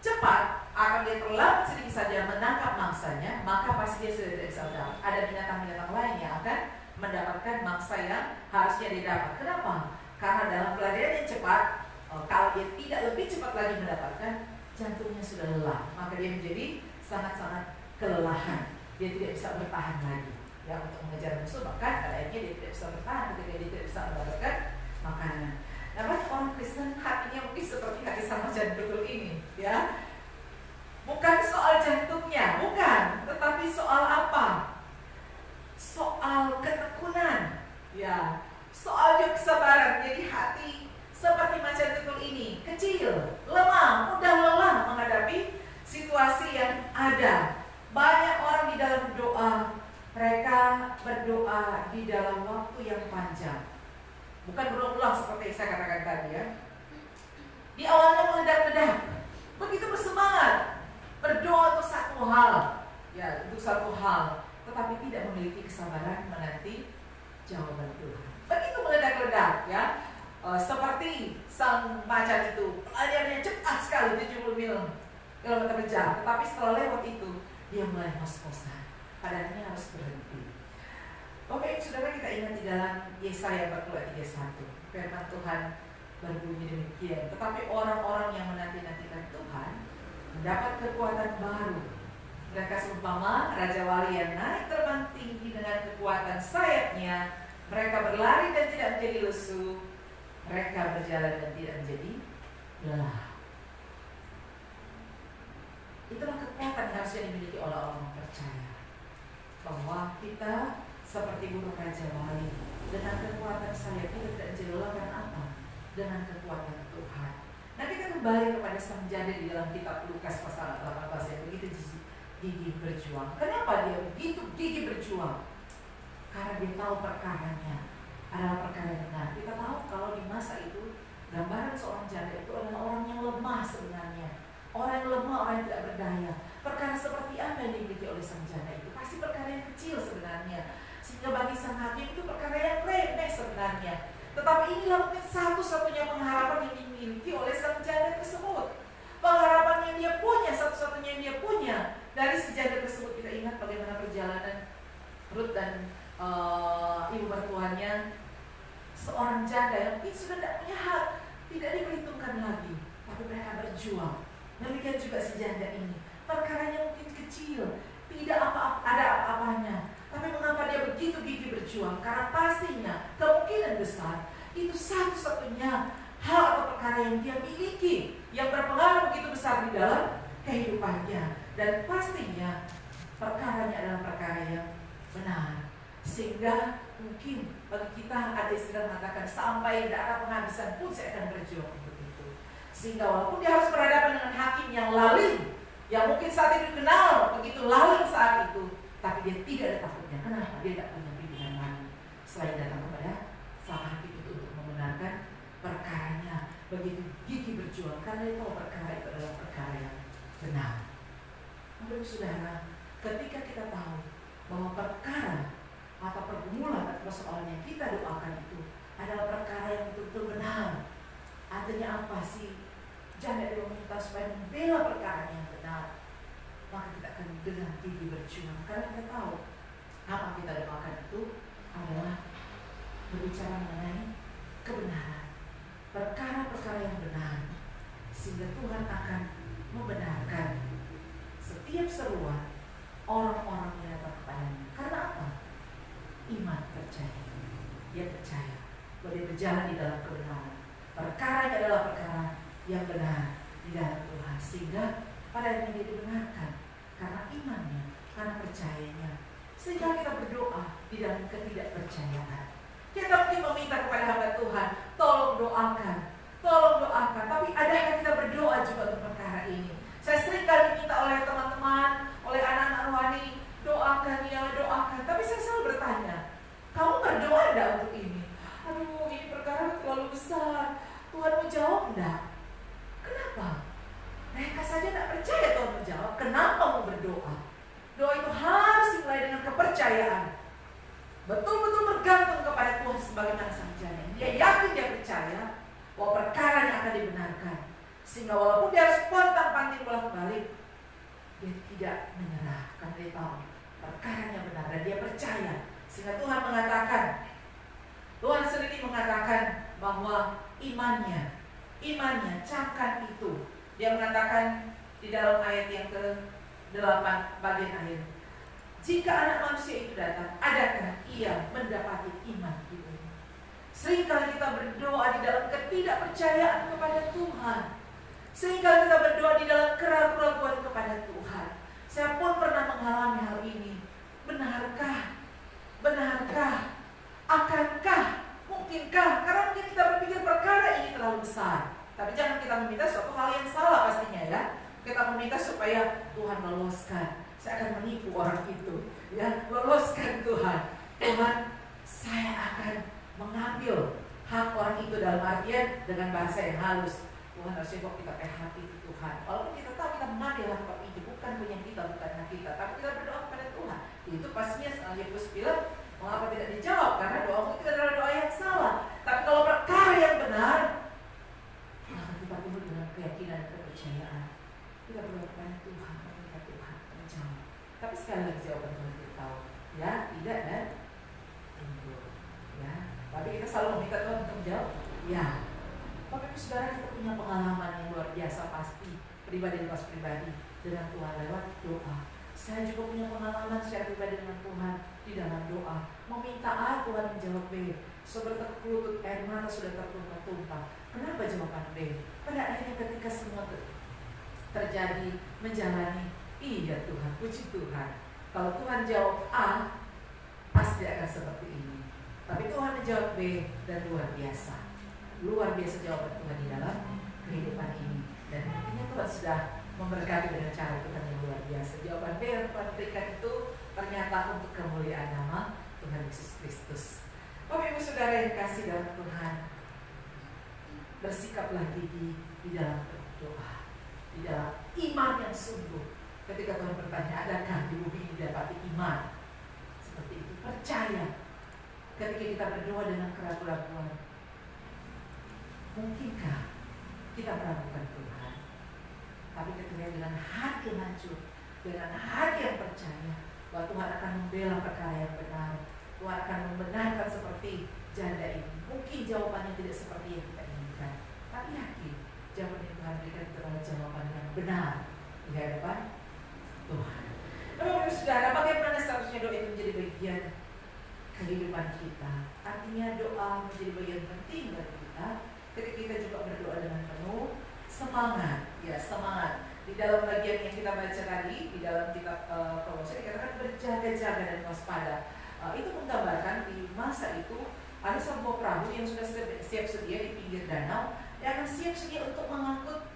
[SPEAKER 3] cepat, akan dia terlambat sedikit saja menangkap mangsanya, maka pasti dia sudah tidak bisa mendapat. Ada binatang-binatang lain yang akan mendapatkan mangsa yang harusnya didapat. Kenapa? Karena dalam pelarian yang cepat, kalau dia tidak lebih cepat lagi mendapatkan, jantungnya sudah lelah, maka dia menjadi sangat-sangat kelelahan. Dia tidak bisa bertahan lagi ya untuk mengejar musuh, bahkan akhirnya dia tidak bisa bertahan ketika dia tidak bisa mendapatkan makanan. Nah, banyak orang Kristen hatinya mungkin seperti hati sama jantung ini, ya. Bukan soal jantungnya, bukan, tetapi soal apa? Soal ketekunan, ya. Soal juga kesabaran. Jadi hati seperti macan tutul ini kecil, lemah, mudah lelah menghadapi situasi yang ada. Banyak orang di dalam doa, mereka berdoa di dalam waktu yang panjang. Bukan berulang-ulang seperti yang saya katakan tadi ya. Di awalnya meledak-ledak, begitu bersemangat, berdoa untuk satu hal, ya untuk satu hal, tetapi tidak memiliki kesabaran menanti jawaban Tuhan. Begitu meledak-ledak ya, seperti sang macan itu, pelariannya cepat sekali 70 km per jam, tetapi setelah lewat itu dia mulai ngos-ngosan, pada akhirnya harus berhenti. Oke, saudara, kita ingat di dalam Yesaya 42:31, firman Tuhan berbunyi demikian, tetapi orang-orang yang menanti-nantikan Tuhan mendapat kekuatan baru. Mereka seumpama Raja Wali yang naik terbang tinggi dengan kekuatan sayapnya. Mereka berlari dan tidak menjadi lesu. Mereka berjalan dan tidak menjadi lelah. Itulah kekuatan yang harusnya dimiliki oleh orang percaya, bahwa kita seperti burung Raja Wali, dengan kekuatan sayap kita tidak menjadi lelah. Karena apa? Dengan kekuatan Tuhan. Nah, kita kembali kepada sang janda di dalam kitab Lukas pasal 18 yang begitu gigih berjuang. Kenapa dia begitu gigih berjuang? Karena dia tahu perkaranya adalah perkara yang benar. Kita tahu kalau di masa itu gambaran seorang janda itu adalah orang yang lemah sebenarnya. Orang yang lemah, orang yang tidak berdaya. Perkara seperti apa yang dimiliki oleh sang janda itu? Pasti perkara yang kecil sebenarnya. Sehingga bagi sang hakim itu perkara yang remeh sebenarnya. Tetapi inilah mungkin satu-satunya pengharapan yang dimiliki oleh sang janda tersebut. Pengharapan yang dia punya, satu-satunya yang dia punya. Dari si janda tersebut kita ingat bagaimana perjalanan Ruth dan ibu mertuanya. Seorang janda yang mungkin sudah tidak punya hak, tidak diperhitungkan lagi, tapi mereka berjuang. Demikian juga si janda ini. Perkaranya mungkin kecil, tidak ada apa-apanya, tapi mengapa dia begitu gigih berjuang? Karena pastinya kemungkinan besar itu satu-satunya hal atau perkara yang dia miliki, yang berpengaruh begitu besar di dalam kehidupannya. Dan pastinya perkaranya adalah perkara yang benar. Sehingga mungkin bagi kita ada istilah mengatakan sampai darah penghabisan pun saya akan berjuang untuk itu. Sehingga walaupun dia harus berhadapan dengan hakim yang lalim, yang mungkin saat itu dikenal begitu lalim saat itu, tapi dia tidak ada takutnya. Kenapa? Dia tidak punya pilihan lain selain datang kepada sang hakim itu untuk membenarkan perkaranya. Begitu gigih berjuang karena dia tahu perkara itu adalah perkara yang benar. Bapak saudara, ketika kita tahu bahwa perkara atau pergumulan atau persoalan yang kita doakan itu adalah perkara yang betul-betul benar. Artinya apa sih? Janda dia meminta supaya membela perkara yang benar, maka kita akan dengan gigih berjuang. Karena kita tahu apa kita doakan itu adalah berbicara mengenai kebenaran, perkara-perkara yang benar, sehingga Tuhan akan membenarkan setiap seruan orang-orang yang datang kepadanya. Karena apa? Iman percaya. Dia percaya bahwa dia berjalan di dalam kebenaran. Perkaranya adalah perkara yang benar di dalam Tuhan. Sehingga pada akhirnya dia dibenarkan karena imannya, karena percayanya. Sehingga kita berdoa di dalam ketidakpercayaan. Kita mungkin meminta kepada hamba Tuhan, tolong doakan. Tapi adakah kita berdoa juga untuk perkara ini? Saya sering kali diminta oleh teman-teman, oleh anak-anak rohani, doakan ya, doakan. Tapi saya selalu bertanya, kamu berdoa enggak untuk ini? Aduh, ini perkara terlalu besar. Tuhan mau jawab enggak? Kenapa? Mereka saja tidak percaya Tuhan menjawab. Kenapa mau berdoa? Doa itu harus dimulai dengan kepercayaan. Betul-betul bergantung kepada Tuhan sebagaimana sang janda. Dia yakin, dia percaya bahwa perkaranya akan dibenarkan. Sehingga walaupun dia harus pontang-panting bolak-balik, dia tidak menyerah karena dia tahu perkaranya benar dan dia percaya. Sehingga Tuhan mengatakan, Tuhan sendiri mengatakan bahwa imannya camkan itu. Dia mengatakan di dalam ayat yang ke-8 bagian akhir, jika anak manusia itu datang, adakah ia mendapati iman itu? Seringkali kita berdoa di dalam ketidakpercayaan kepada Tuhan. Seringkali kita berdoa di dalam keraguan kepada Tuhan. Saya pun pernah mengalami hal ini. Benarkah? Akankah? Mungkinkah? Karena mungkin kita berpikir perkara ini terlalu besar. Tapi jangan kita meminta suatu hal yang salah pastinya ya. Kita meminta supaya Tuhan loloskan. Saya akan menipu orang itu, ya, loloskan Tuhan. Tuhan, saya akan mengambil hak orang itu dalam artian dengan bahasa yang halus. Tuhan harusnya kok kita hati Tuhan. Walaupun kita tahu kita mengambil hak itu bukan punya kita, bukan hak kita, tapi kita berdoa kepada Tuhan. Itu pastinya Yakobus bilang, mengapa tidak dijawab? Karena doamu itu adalah doa yang salah. Tapi kalau perkara yang benar, maka kita penuh dengan keyakinan dan kepercayaan. Kita berdoa kepada Tuhan, meminta Tuhan menjawab. Tapi sekali lagi jawaban Tuhan kita tahu, ya, tidak dan tunggu, ya. Tapi kita selalu meminta Tuhan untuk menjawab, ya. Bapak Ibu Saudara, kita punya pengalaman yang luar biasa pasti pribadi lepas pribadi dengan Tuhan lewat doa. Saya juga punya pengalaman secara pribadi dengan Tuhan di dalam doa. Meminta A, Tuhan menjawab B. Sudah terkelutut air mata sudah tertumpah-tumpah. Kenapa jawaban B? Pada akhirnya ketika semua terjadi, menjalani, iya Tuhan, puji Tuhan. Kalau Tuhan jawab A, pasti akan seperti ini. Tapi Tuhan menjawab B dan luar biasa. Luar biasa jawaban Tuhan di dalam kehidupan ini. Dan intinya Tuhan sudah memberkati dengan cara Tuhan yang luar biasa. Jawaban B yang Tuhan berikan itu ternyata untuk kemuliaan nama Tuhan Yesus Kristus. Bapak Ibu Saudara yang kasih dalam Tuhan, bersikaplah gigih di dalam berdoa, di dalam iman yang sungguh. Ketika Tuhan bertanya, adakah di bumi ini dapati iman? Seperti itu, percaya. Ketika kita berdoa dengan keraguan-keraguan, mungkinkah kita meragukan Tuhan? Tapi ketika dengan hati yang hancur, dengan hati yang percaya bahwa Tuhan akan membela perkara yang benar, Tuhan akan membenarkan seperti janda ini. Mungkin jawabannya tidak seperti yang kita inginkan, tapi yakin jawaban yang Tuhan berikan itu adalah jawaban yang benar di hadapan Tuhan. Bapak-Ibu Saudara, bagaimana seharusnya doa itu menjadi bagian kehidupan kita? Artinya doa menjadi bagian penting bagi kita. Ketika kita juga berdoa dengan penuh semangat, ya semangat. Di dalam bagian yang kita baca tadi, di dalam kitab Kolose dikatakan berjaga-jaga dan waspada. Itu menggambarkan di masa itu ada sebuah perahu yang sudah siap sedia di pinggir danau, yang akan siap sedia untuk mengangkut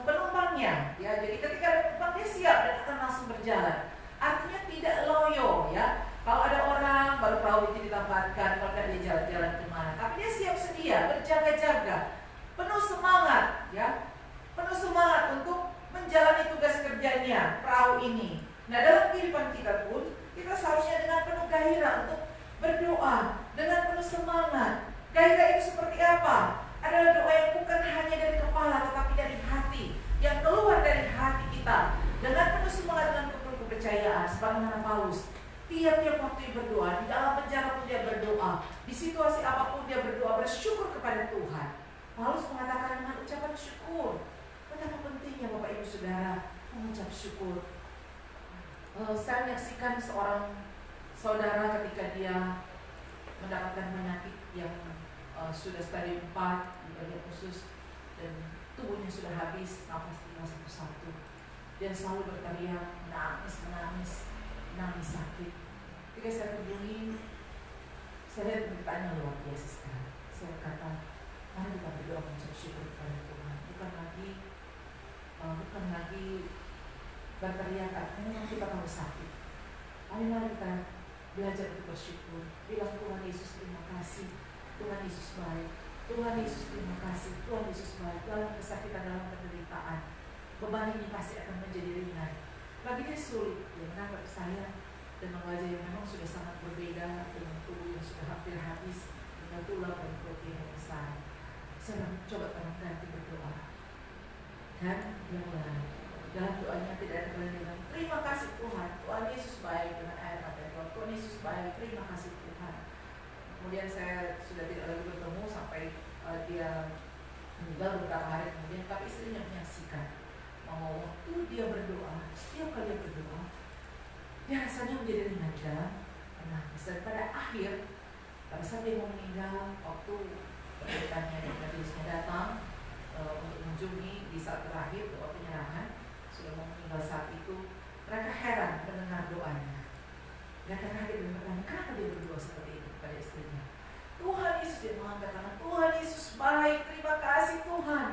[SPEAKER 3] penumpangnya. Ya, jadi ketika ada penumpang dia siap dan akan langsung berjalan. Artinya tidak loyo, ya. Kalau ada orang baru perahu itu ditambahkan, kalau tidak dia jalan-jalan kemana, tapi dia siap sedia, berjaga-jaga, penuh semangat, ya, penuh semangat untuk menjalani tugas kerjanya perahu ini. Nah, dalam kehidupan kita pun kita seharusnya dengan penuh gairah untuk berdoa, dengan penuh semangat. Gairah itu seperti apa? Adalah doa yang bukan hanya dari kepala, tetapi dari hati, yang keluar dari hati kita dengan penuh semangat, dengan penuh kepercayaan. Sebagaimana Paulus, tiap-tiap waktu berdoa, di dalam penjara pun dia berdoa, di situasi apapun dia berdoa, bersyukur kepada Tuhan. Paulus mengatakan dengan ucapan syukur. Betapa pentingnya Bapak Ibu Saudara mengucap syukur. Saya menyaksikan seorang saudara ketika dia mendapatkan penyakit yang sudah stadium 4 di bagian usus dan tubuhnya sudah habis, nafas tinggal satu-satu. Dia selalu berteriak, menangis sakit. Ketika saya kunjungi, saya lihat beritanya luar biasa sekali. Saya berkata, mari kita berdoa mengucap syukur kepada Tuhan. Bukan lagi berteriak, artinya kita tahu sakit. Mari kita belajar untuk bersyukur. Bilang Tuhan Yesus terima kasih. Tuhan Yesus baik. Tuhan Yesus terima kasih. Tuhan Yesus baik. Dalam kesakitan, dalam penderitaan, beban ini pasti akan menjadi ringan. Bagi dia sulit, dia menangkap saya dengan wajah yang memang sudah sangat berbeda, dengan tubuh yang sudah hampir habis, dengan tulang dan protein yang besar. Saya mencoba ganti berdoa. Dan dia mulai dalam doanya tidak ada dengan terima kasih Tuhan, Tuhan Yesus baik, dengan air mata Tuhan Yesus baik, terima kasih Tuhan. Kemudian saya sudah tidak lagi bertemu sampai dia meninggal beberapa hari kemudian, tapi istrinya menyaksikan bahwa waktu dia berdoa, setiap kali dia berdoa, dia rasanya menjadi ringan di dalam menangis. Dan pada akhir, pada saat dia mau meninggal, waktu penderitannya dan majelisnya datang untuk mengunjungi di saat terakhir, doa penyerahan, sudah mau meninggal saat itu, mereka heran mendengar doanya. Mereka kaget dan bertanya, kenapa dia berdoa seperti itu kepada istrinya? Tuhan Yesus, dia mengatakan, Tuhan Yesus baik, terima kasih Tuhan.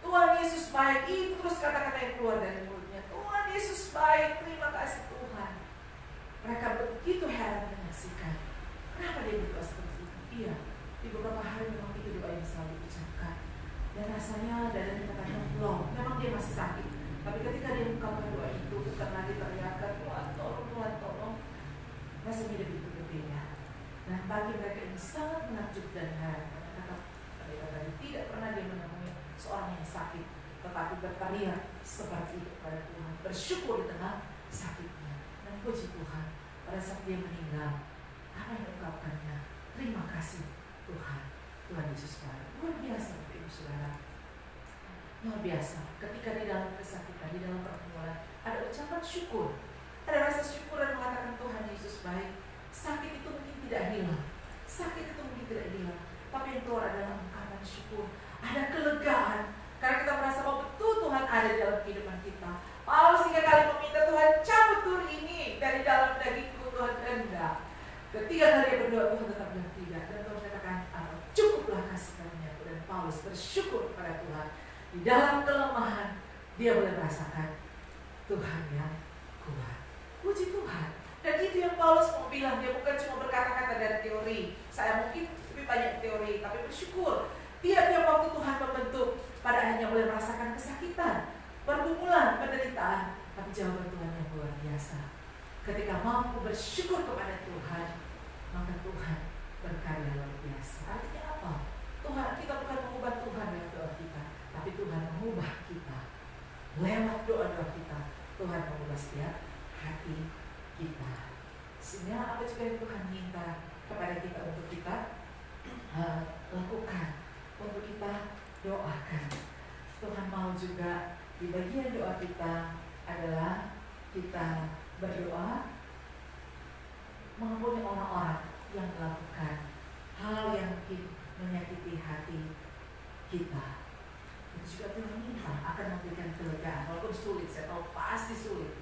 [SPEAKER 3] Tuhan Yesus baik, itu terus kata-kata yang keluar dari mulutnya. Tuhan Yesus baik, terima kasih Tuhan. Mereka begitu heran menyaksikan. Kenapa dia berdoa seperti itu? Iya, di beberapa hari memang itu doa yang selalu diucapkan. Dan rasanya dadanya katakan belum, memang dia masih sakit. Tapi ketika dia mengungkapkan doa itu, bukan lagi teriakan, Tuhan tolong, rasanya dia begitu berbeda. Dan bagi mereka ini sangat menakjubkan dan heran. Karena tidak pernah dia menemui seorang yang sakit, tetapi berteriak seperti itu kepada Tuhan, bersyukur di tengah sakitnya. Dan puji Tuhan, pada saat dia meninggal, apa yang diungkapkannya? Terima kasih Tuhan, Tuhan Yesus baik. Luar biasa, Ibu Saudara. Luar biasa. Ketika di dalam kesakitan, di dalam pergumulan, ada ucapan syukur, ada rasa syukur dan mengatakan Tuhan Yesus baik. Sakit itu mungkin tidak hilang, tapi yang keluar adalah ungkapan syukur. Ada kelegaan karena kita merasa bahwa betul Tuhan ada di dalam kehidupan kita. Paulus 3 kali meminta Tuhan cabut duri ini dari dalam dagingku, Tuhan kehendak. Ketiga kali dia berdoa, Tuhan tetap bilang tidak. Dan Tuhan katakan, cukuplah kasih karunia-Mu. Dan Paulus bersyukur kepada Tuhan. Di dalam kelemahan dia boleh merasakan Tuhan yang kuat. Puji Tuhan. Dan itu yang Paulus mau bilang, dia bukan cuma berkata-kata dari teori. Saya mungkin lebih banyak teori, tapi bersyukur tiap-tiap waktu Tuhan membentuk, pada akhirnya boleh merasakan kesakitan, pergumulan, penderitaan, tapi jawaban Tuhan yang luar biasa. Ketika mampu bersyukur kepada Tuhan, maka Tuhan berkarya luar biasa. Artinya apa? Tuhan, kita bukan mengubah Tuhan lewat doa kita, tapi Tuhan mengubah kita lewat doa-doa kita. Tuhan mengubah setiap hati kita. Sehingga apa juga yang Tuhan minta kepada kita untuk kita lakukan, untuk kita doakan. Tuhan mau juga di bagian doa kita adalah kita berdoa mengampuni orang-orang yang melakukan hal yang mungkin menyakiti hati kita. Itu juga Tuhan minta akan memberikan kelegaan. Walaupun sulit, saya tahu pasti sulit,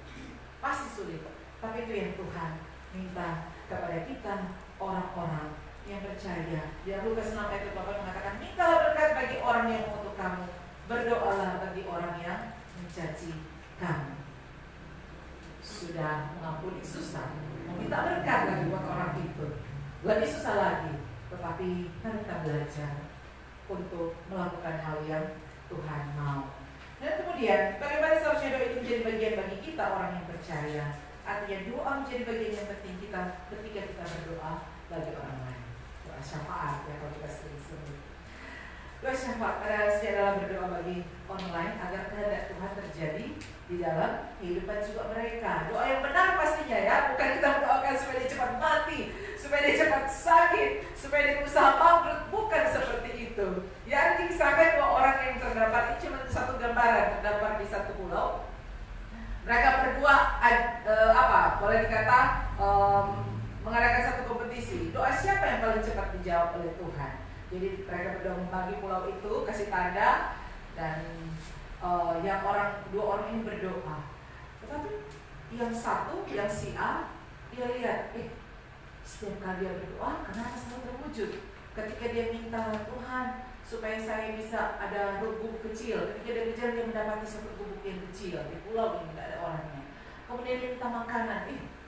[SPEAKER 3] tapi itu yang Tuhan minta kepada kita, orang-orang yang percaya. Di Lukas 6 ayat 8 mengatakan, mintalah berkat bagi orang yang mengutuk kamu, berdoalah bagi orang yang mencaci kamu. Sudah mengampuni susah, meminta berkat lagi buat orang itu lebih susah lagi. Tetapi kita belajar untuk melakukan hal yang Tuhan mau. Dan kemudian bagaimana seharusnya doa itu menjadi bagian bagi kita orang yang percaya. Artinya doa menjadi bagian yang penting kita ketika kita berdoa bagi orang lain. Doa syafaat ya kalau kita sering sebut. Doa syafaat adalah berdoa bagi orang lain agar kehendak Tuhan terjadi di dalam kehidupan juga mereka. Doa yang benar pastinya ya, bukan kita mendoakan supaya dia cepat mati, supaya dia cepat sakit, supaya dia berusaha bangkrut, bukan seperti itu. Ya, kisahkan dua orang yang terdampar, ini cuma satu gambaran, terdampar di satu pulau. Mereka berdua boleh dikata mengadakan satu kompetisi. Doa siapa yang paling cepat dijawab oleh Tuhan? Jadi mereka berdua membagi pulau itu, kasih tanda, dan dua orang ini berdoa. Tetapi yang satu, yang si A, dia lihat, setiap kali dia berdoa, kenapa selalu terwujud? Ketika dia minta Tuhan supaya saya bisa ada gubuk kecil, ketika dia kejar dia mendapati satu gubuk yang kecil di pulau ini tidak ada orangnya. Kemudian dia minta makanan,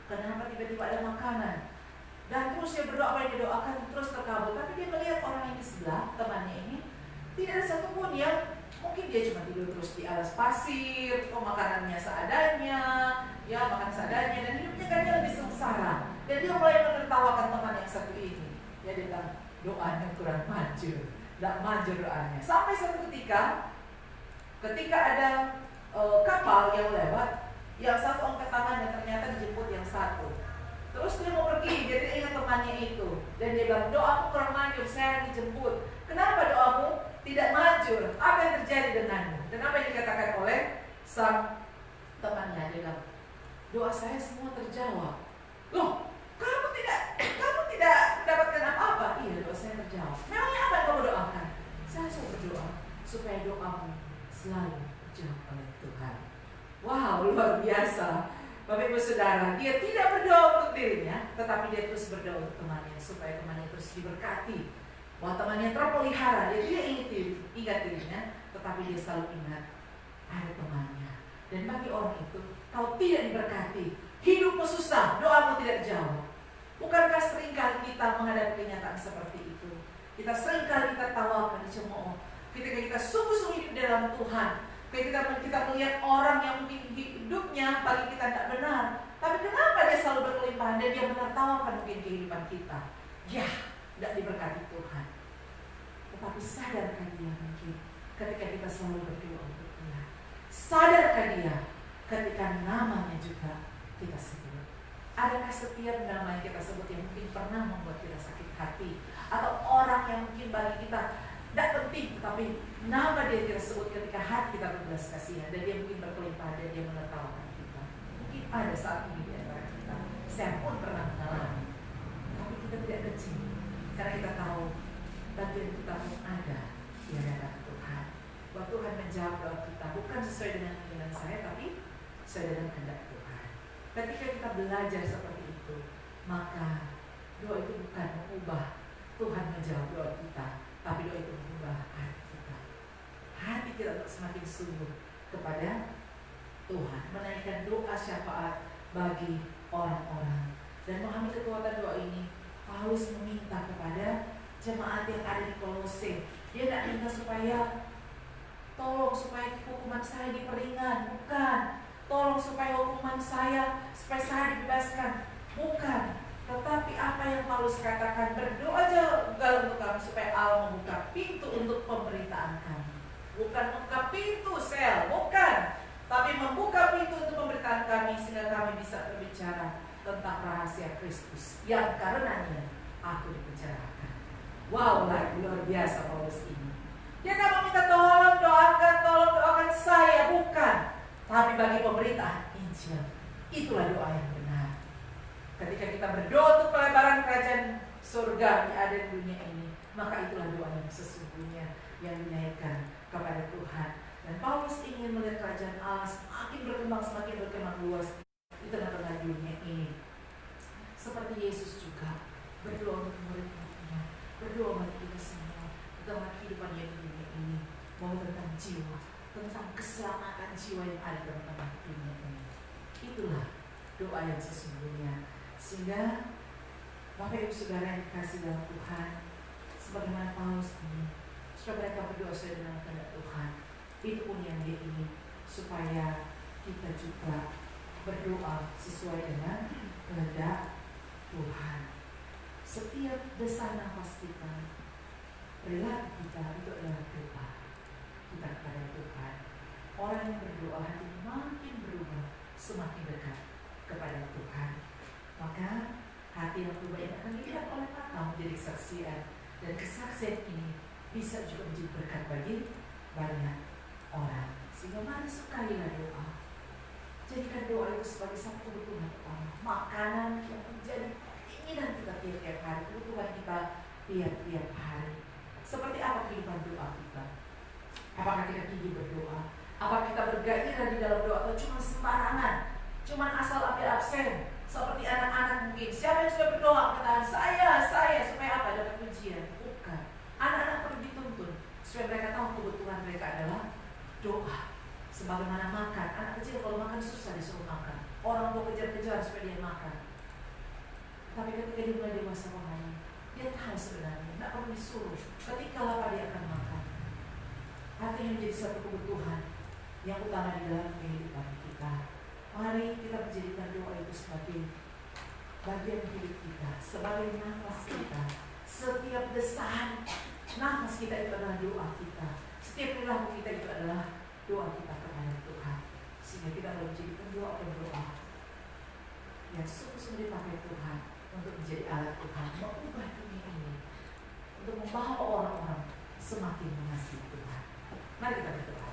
[SPEAKER 3] kenapa tiba-tiba ada makanan? Dan terus dia berdoa, apa yang didoakan terus terkabul. Tapi dia melihat orang yang di sebelah, temannya ini, tidak ada satupun yang mungkin dia cuma tidur terus di alas pasir, makanannya seadanya, ya makan seadanya, dan hidupnya kan dia lebih sengsara. Dan dia mulai menertawakan teman yang satu ini. Ya dia bilang, doanya kurang maju, tidak maju doanya. Sampai satu ketika ada kapal yang lewat, yang satu angkat tangan dan ternyata dijemput yang satu. Terus dia mau pergi, dia tidak ingat temannya itu. Dan dia bilang, doamu kurang maju, saya dijemput. Kenapa doamu tidak maju? Apa yang terjadi denganmu? Dan apa yang dikatakan oleh sang temannya? Dia bilang, doa saya semua terjawab. Loh, kamu tidak mendapatkan apa-apa? Iya, doa saya terjawab. Memangnya apa yang kamu doakan? Saya selalu berdoa supaya doamu selalu dijawab oleh Tuhan. Wow, luar biasa. Bapak Ibu Saudara, dia tidak berdoa untuk dirinya, tetapi dia terus berdoa untuk temannya supaya temannya terus diberkati Wah, temannya terpelihara, dia tidak ingat dirinya, tetapi dia selalu ingat ada temannya. Dan bagi orang itu, kau tidak diberkati, hidupmu susah, doamu tidak dijawab. Bukankah seringkali kita menghadapi kenyataan seperti itu? Kita seringkali tertawakan, dicemooh. Ketika kita sungguh-sungguh hidup dalam Tuhan, ketika kita melihat orang yang mungkin hidupnya bagi kita tidak benar, tapi kenapa dia selalu berkelimpahan dan dia menertawakan mungkin kehidupan kita? Ya, tidak diberkati Tuhan. Tetapi sadarkah dia mungkin ketika kita selalu berdoa untuk dia? Sadarkah dia ketika namanya juga kita sebut? Adakah setiap nama yang kita sebut yang mungkin pernah membuat kita sakit hati, atau orang yang mungkin bagi kita tidak penting, tapi nama dia kita sebut ketika hati kita berbelas kasihan dan dia mungkin berkelimpahan dan dia menertawakan kita? Mungkin ada saat ini di antara kita. Saya pun pernah mengalami, tapi kita tidak kecil karena kita tahu bagian kita pun ada di hadapan Tuhan. Bahwa Tuhan menjawab doa kita bukan sesuai dengan keinginan saya, tapi sesuai dengan kehendak Tuhan. Ketika kita belajar seperti itu, maka doa itu bukan mengubah Tuhan menjawab doa kita, tapi doa itu mengubah hati kita. Hati kita untuk semakin sungguh kepada Tuhan, menaikkan doa syafaat bagi orang-orang. Dan memahami kekuatan doa ini, Paulus meminta kepada jemaat yang ada di Kolose. Dia tidak minta supaya tolong supaya hukuman saya diperingan, bukan. Tolong supaya hukuman saya, supaya saya dibebaskan, bukan. Tetapi apa yang Paulus katakan, berdoa juga untuk kami supaya Allah membuka pintu untuk pemberitaan kami. Bukan membuka pintu sel, bukan. Tapi membuka pintu untuk pemberitaan kami sehingga kami bisa berbicara tentang rahasia Kristus yang karenanya aku dipenjarakan. Wow, luar biasa Paulus ini. Dia tidak meminta tolong doakan saya, bukan. Tapi bagi pemberitaan Injil, itulah doa yang benar. Ketika kita berdoa untuk pelebaran kerajaan surga yang ada di dunia ini, maka itulah doa yang sesungguhnya yang dinaikkan kepada Tuhan. Dan Paulus ingin melihat kerajaan Allah semakin berkembang luas di tengah-tengah dunia ini. Seperti Yesus juga berdoa untuk murid-muridnya, berdoa bagi kita semua tentang kehidupan yang di dunia ini, bahwa tentang jiwa, tentang keselamatan jiwa yang ada dalam tengah dunia ini. Itulah doa yang sesungguhnya. Sehingga Bapak Ibu Saudara yang dikasih dalam Tuhan, sebagaimana Paulus ini, supaya mereka berdoa sesuai dengan kehendak Tuhan. Itu pun yang dia ingin, supaya kita juga berdoa sesuai dengan kehendak Tuhan. Setiap desah nafas kita, perilaku kita itu adalah doa kita kepada Tuhan. Orang yang berdoa hati makin berubah, semakin dekat kepada Tuhan. Maka hati yang berubah ini akan dilihat oleh mata menjadi kesaksian, dan kesaksian ini bisa juga menjadi berkat bagi banyak orang. Sehingga mari sukailah doa. Jadikan doa itu sebagai satu kebutuhan utama, makanan yang menjadi keinginan kita tiap-tiap hari, kebutuhan kita tiap-tiap hari. Seperti apa kehidupan doa kita? Apakah kita gigih berdoa? Apakah kita bergairah di dalam doa atau cuma sembarangan? Cuma asal ambil absen? Seperti anak-anak mungkin, siapa yang sudah berdoa katakan saya supaya apa? Dapat pujian. Bukan. Anak-anak perlu dituntun supaya mereka tahu kebutuhan mereka adalah doa. Sebagaimana makan, anak kecil kalau makan susah disuruh makan. Orang tua kejar-kejar supaya dia makan. Tapi ketika dia mulai dewasa memahami, dia tahu sebenarnya, tidak perlu disuruh. Ketika lapar dia akan makan. Artinya menjadi satu kebutuhan yang utama di dalam kehidupan kita. Mari kita menjadikan doa itu sebagai bagian hidup kita, sebagai nafas kita. Setiap desahan nafas kita itu adalah doa kita. Setiap perilaku kita itu adalah doa kita kepada Tuhan. Sehingga kita harus menjadikan doa yang sungguh-sungguh dipakai Tuhan untuk menjadi alat Tuhan, mengubah dunia ini, untuk membawa orang-orang semakin mengasihi Tuhan. Mari kita berdoa.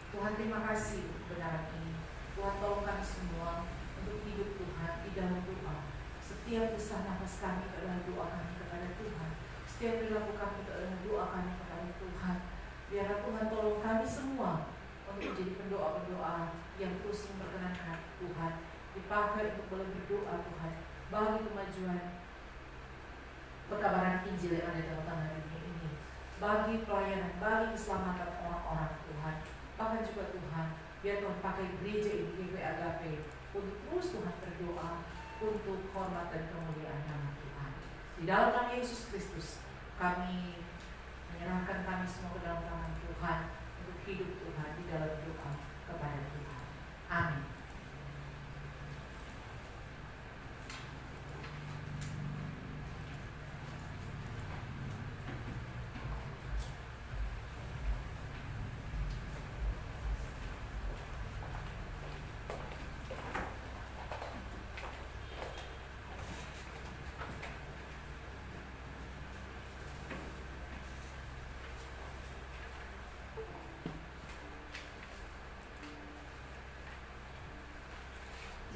[SPEAKER 3] Tuhan, terima kasih untuk kebenaran ini. Tuhan, tolong kami semua untuk hidup Tuhan di dalam doa. Setiap desah nafas kami itu adalah doa kami kepada Tuhan. Setiap perilaku kami itu adalah doa kami kepada Tuhan. Biarlah Tuhan tolong kami semua untuk menjadi pendoa-pendoa yang terus memperkenankan Tuhan. Dipakai untuk boleh berdoa Tuhan bagi kemajuan pekabaran Injil yang ada dalam tangan dunia ini, bagi pelayanan, bagi keselamatan orang-orang Tuhan. Bahkan juga Tuhan, biar Tuhan pakai gereja ini, GP Agape, untuk terus Tuhan berdoa untuk hormat dan kemuliaan nama Tuhan. Di dalam nama Yesus Kristus, kami menyerahkan kami semua ke dalam tangan Tuhan untuk hidup Tuhan di dalam doa kepada Tuhan. Amin.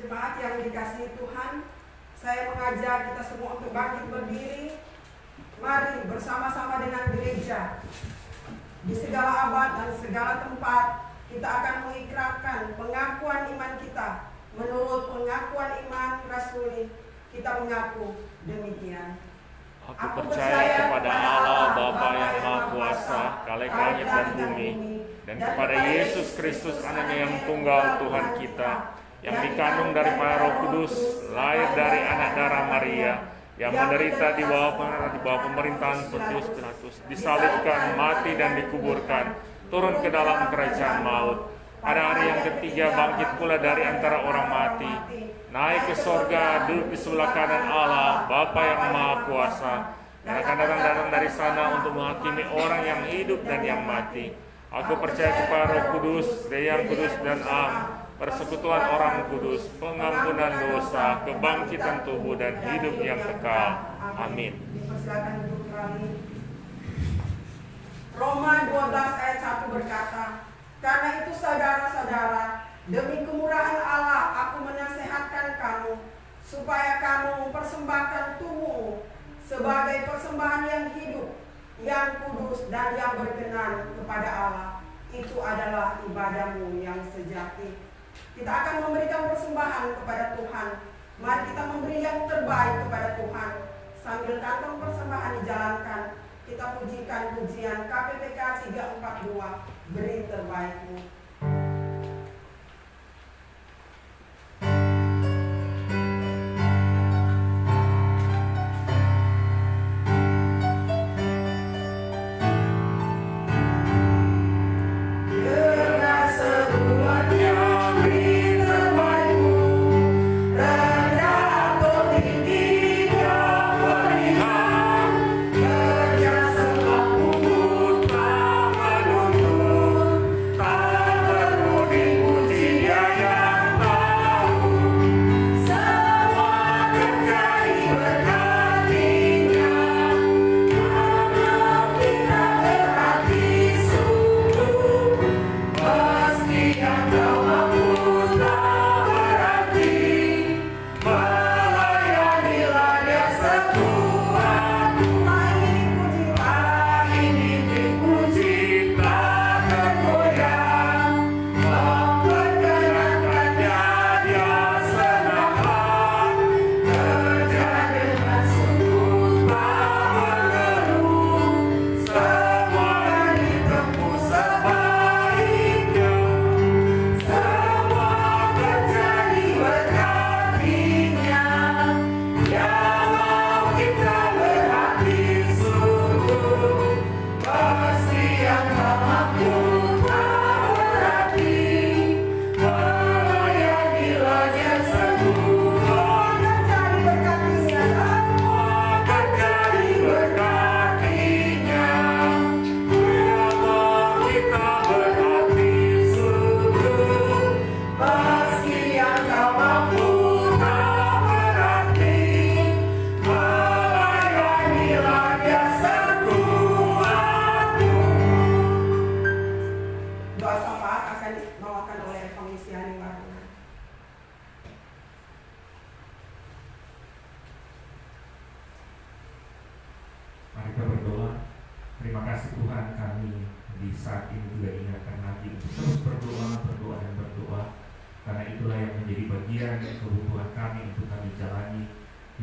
[SPEAKER 1] Jemaat yang dikasihi Tuhan, saya mengajak kita semua untuk bangkit berdiri. Mari bersama-sama dengan gereja di segala abad dan segala tempat kita akan mengikrarkan pengakuan iman kita. Menurut pengakuan iman rasuli, kita mengaku demikian.
[SPEAKER 2] Aku percaya kepada Allah Bapa yang Maha Kuasa, Khalik langit dan bumi, dan kepada Yesus Kristus anaknya yang tunggal Tuhan kita, yang dikandung dari Roh Kudus, lahir dari anak darah Maria, yang menderita di bawah pemerintahan Pontius Pilatus, disalibkan, mati dan dikuburkan, turun ke dalam kerajaan maut. Pada hari yang ketiga bangkit pula dari antara orang mati, naik ke sorga, duduk di sebelah kanan Allah, Bapa yang Maha Kuasa, dan akan datang dari sana untuk menghakimi orang yang hidup dan yang mati. Aku percaya kepada Roh Kudus, Yang Kudus dan persekutuan orang kudus, pengampunan dosa, kebangkitan tubuh dan hidup yang kekal. Amin.
[SPEAKER 1] Dipersilakan duduk kembali. Roma 12 ayat 1 berkata, karena itu saudara-saudara, demi kemurahan Allah aku menasihatkan kamu, supaya kamu mempersembahkan tubuhmu sebagai persembahan yang hidup, yang kudus dan yang berkenan kepada Allah. Itu adalah ibadahmu yang sejati. Kita akan memberikan persembahan kepada Tuhan. Mari kita memberi yang terbaik kepada Tuhan. Sambil kantong persembahan dijalankan, kita pujikan pujian KPPK 342, beri terbaikmu.
[SPEAKER 4] kebutuhan kami untuk kami jalani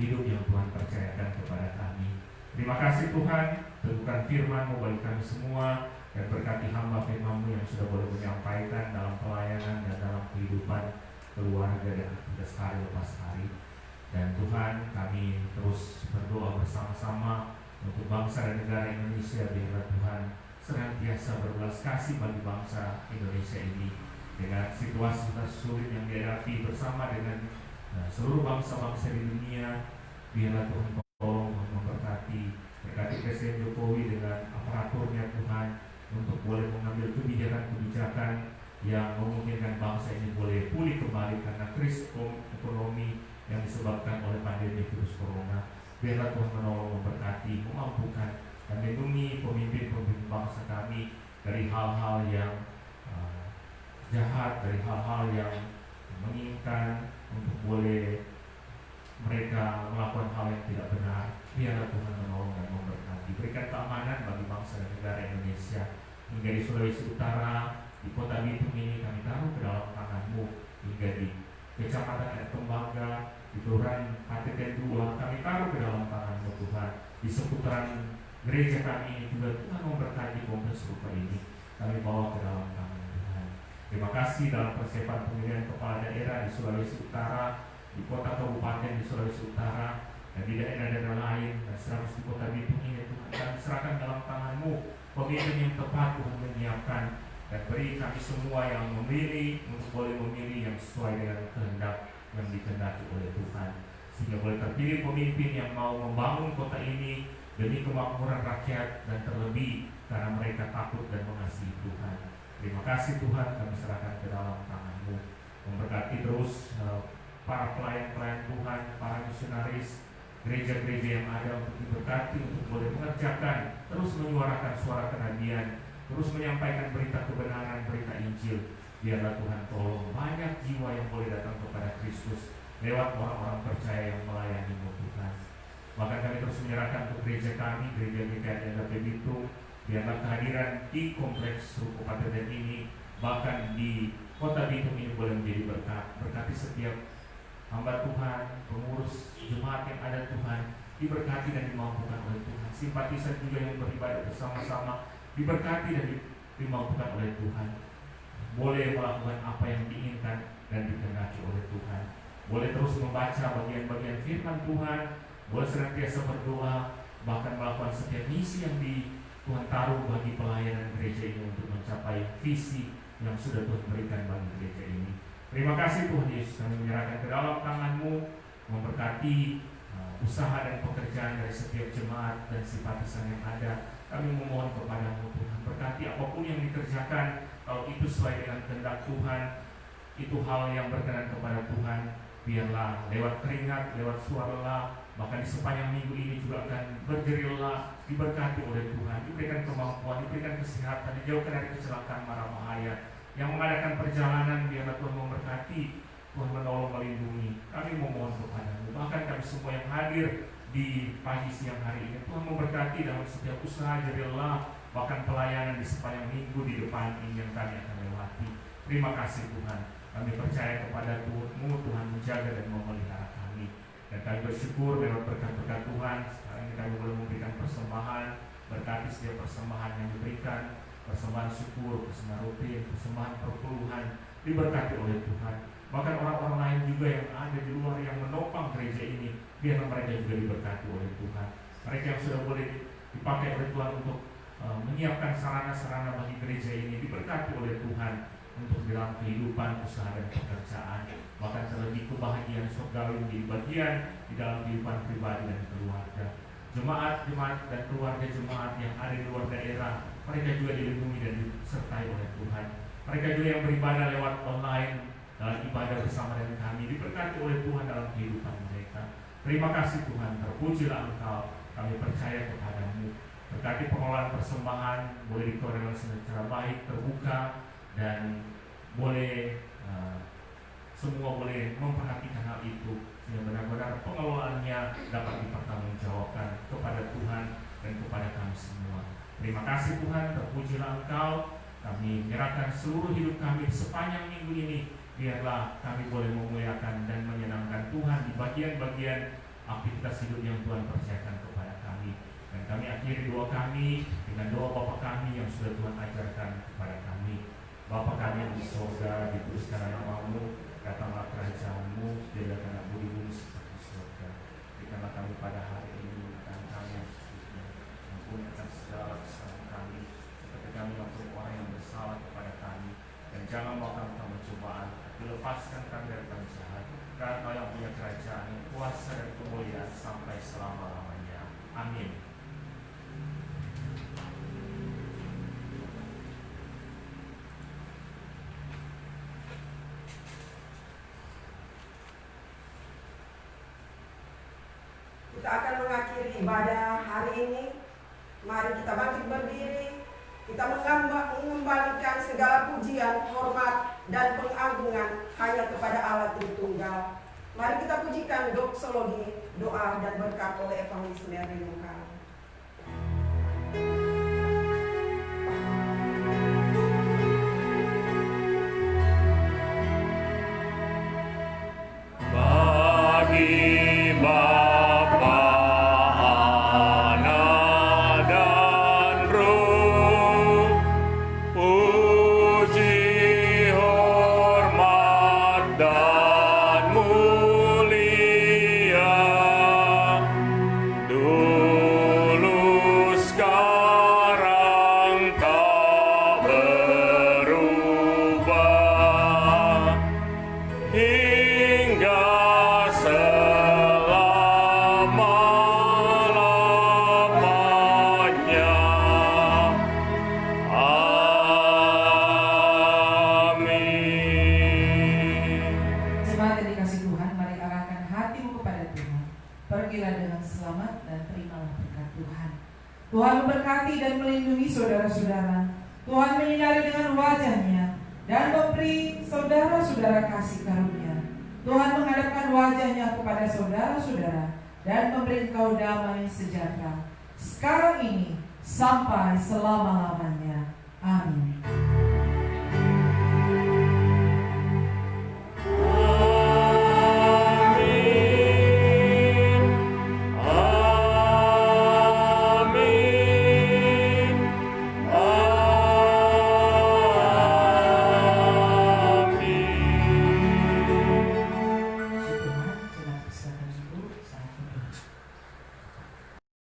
[SPEAKER 4] hidup yang Tuhan percayakan kepada kami.
[SPEAKER 2] Terima kasih Tuhan, teguhkan firman-Mu bagi kami semua, dan berkati hamba firman-Mu yang sudah boleh menyampaikan dalam pelayanan dan dalam kehidupan keluarga dan aktivitas hari lepas hari. Dan Tuhan, kami terus berdoa bersama-sama untuk bangsa dan negara Indonesia. Biarlah Tuhan senantiasa berbelas kasih bagi bangsa Indonesia ini dengan situasi sulit yang dihadapi bersama dengan seluruh bangsa-bangsa di dunia. Biarlah Tuhan tolong memberkati Presiden Jokowi dengan aparaturnya Tuhan, untuk boleh mengambil kebijakan-kebijakan yang memungkinkan bangsa ini boleh pulih kembali karena krisis ekonomi yang disebabkan oleh pandemi virus corona. Biarlah Tuhan menolong, memberkati, memampukan, dan melindungi pemimpin-pemimpin bangsa kami dari hal-hal yang jahat, dari hal-hal yang menginginkan untuk boleh mereka melakukan hal yang tidak benar. Biarlah Tuhan menolong dan memberkati. Berikan keamanan bagi bangsa dan negara Indonesia. Hingga di Sulawesi Utara, di Kota Bitung ini kami taruh ke dalam tangan-Mu. Hingga di Kecamatan Adat Tembaga, di Kelurahan Paten 2, kami taruh ke dalam tangan-Mu Tuhan. Di seputaran gereja kami ini juga Tuhan memberkati kompleks serupa ini. Kami bawa ke dalam tangan Tuhan. Terima kasih dalam persiapan pemilihan kepala daerah di Sulawesi Utara, di kota kabupaten di Sulawesi Utara, dan di daerah-daerah lain, dan serta di Kota Bitung ini Tuhan, kami serahkan dalam tangan-Mu pemimpin yang tepat Tuhan menyiapkan, dan beri kami semua yang memilih untuk boleh memilih yang sesuai dengan kehendak yang dikehendaki oleh Tuhan, sehingga boleh terpilih pemimpin yang mau membangun kota ini demi kemakmuran rakyat, dan terlebih karena mereka takut dan mengasihi Tuhan. Terima kasih Tuhan, kami serahkan ke dalam tangan-Mu. Memberkati terus para pelayan-pelayan Tuhan, para misionaris, gereja-gereja yang ada untuk diberkati, untuk boleh mengerjakan, terus menyuarakan suara kenabian, terus menyampaikan berita kebenaran, berita Injil. Biarlah Tuhan tolong banyak jiwa yang boleh datang kepada Kristus lewat orang-orang percaya yang melayani-Mu Tuhan. Bahkan kami terus menyerahkan untuk gereja kami, gereja GKI AGP Bitung. Biarlah kehadiran di kompleks Ruko Paten ini, bahkan di Kota Bitung ini boleh menjadi berkat. Berkati setiap hamba Tuhan, pengurus jemaat yang ada Tuhan, diberkati dan dimampukan oleh Tuhan. Simpatisan juga yang beribadah bersama-sama, diberkati dan dimampukan oleh Tuhan. Boleh melakukan apa yang diinginkan dan dikehendaki oleh Tuhan. Boleh terus membaca bagian-bagian firman Tuhan, boleh senantiasa berdoa, bahkan melakukan setiap misi yang Tuhan taruh bagi pelayanan gereja ini untuk mencapai visi yang sudah Tuhan berikan bagi gereja ini. Terima kasih Tuhan Yesus, kami menyerahkan ke dalam tangan-Mu, memberkati usaha dan pekerjaan dari setiap jemaat dan simpatisan yang ada. Kami memohon kepada-Mu Tuhan, berkati apapun yang dikerjakan, kalau itu sesuai dengan kehendak Tuhan, itu hal yang berkenan kepada Tuhan. Biarlah lewat keringat, lewat suara lelah, bahkan di sepanjang minggu ini juga akan berjerih lelah, diberkati oleh Tuhan, diberikan kemampuan, diberikan kesehatan, dijauhkan dari kecelakaan mara bahaya. Yang mengadakan perjalanan, biarlah Tuhan memberkati, Tuhan menolong, melindungi. Kami memohon kepada-Mu, bahkan kami semua yang hadir di pagi siang hari ini, Tuhan memberkati dalam setiap usaha jerih lelah, bahkan pelayanan di sepanjang minggu di depan ini yang kami akan lewati. Terima kasih Tuhan, kami percaya kepada Tuhan-Mu, Tuhan menjaga dan memelihara kami. Dan kami bersyukur lewat berkat-berkat Tuhan, sekarang ini kami boleh memberikan persembahan. Berkati setiap persembahan yang diberikan, persembahan syukur, persembahan rutin, persembahan perpuluhan, diberkati oleh Tuhan. Bahkan orang-orang lain juga yang ada di luar yang menopang gereja ini, biarlah mereka juga diberkati oleh Tuhan. Mereka yang sudah boleh dipakai oleh Tuhan untuk menyiapkan sarana-sarana bagi gereja ini, diberkati oleh Tuhan untuk dalam kehidupan, usaha dan pekerjaan. Bahkan terlebih kebahagiaan surgawi menjadi bagian di dalam kehidupan pribadi dan keluarga. Jemaat-jemaat dan keluarga jemaat yang ada di luar daerah, mereka juga dilindungi dan disertai oleh Tuhan. Mereka juga yang beribadah lewat online dalam ibadah bersama dengan kami, diberkati oleh Tuhan dalam kehidupan mereka. Terima kasih Tuhan, terpujilah Engkau, kami percaya kepada-Mu. Berkati pengelolaan persembahan, boleh dikelola secara baik, terbuka, dan boleh semua boleh memperhatikan hal itu, sehingga benar-benar pengelolaannya dapat dipertanggungjawabkan kepada Tuhan dan kepada kami semua. Terima kasih Tuhan, terpujilah Engkau. Kami menyerahkan seluruh hidup kami sepanjang minggu ini. Biarlah kami boleh memuliakan dan menyenangkan Tuhan di bagian-bagian aktivitas hidup yang Tuhan percayakan kepada kami. Dan kami akhiri doa kami dengan doa Bapa kami yang sudah Tuhan ajarkan kepada kami. Bapa kami yang di surga, dikuduskanlah nama-Mu, datanglah kerajaan-Mu, jadikanlah bumi seperti surga. Berikanlah kami pada hari ini makan kami yang secukupnya, ampuni akan segala kesalahan kami, seperti kami mengampuni orang yang bersalah kepada kami, dan jangan membawa kami cobaan, tapi lepaskan kami dari jahat. Karena Kau yang punya kerajaan, kuasa dan kemuliaan sampai selama-lamanya. Amin.
[SPEAKER 1] Kita akan mengakhiri ibadah hari ini. Mari kita bangkit berdiri. Kita mengembalikan segala pujian, hormat, dan pengagungan hanya kepada Allah Tritunggal. Mari kita pujikan doksologi, doa dan berkat oleh Evangelis Mary Nungkal.
[SPEAKER 3] Tuhan memberkati dan melindungi saudara-saudara. Tuhan menyinari dengan wajah-Nya dan memberi saudara-saudara kasih karunia. Tuhan menghadapkan wajah-Nya kepada saudara-saudara dan memberi engkau damai sejahtera sekarang ini sampai selama-lamanya. Amin.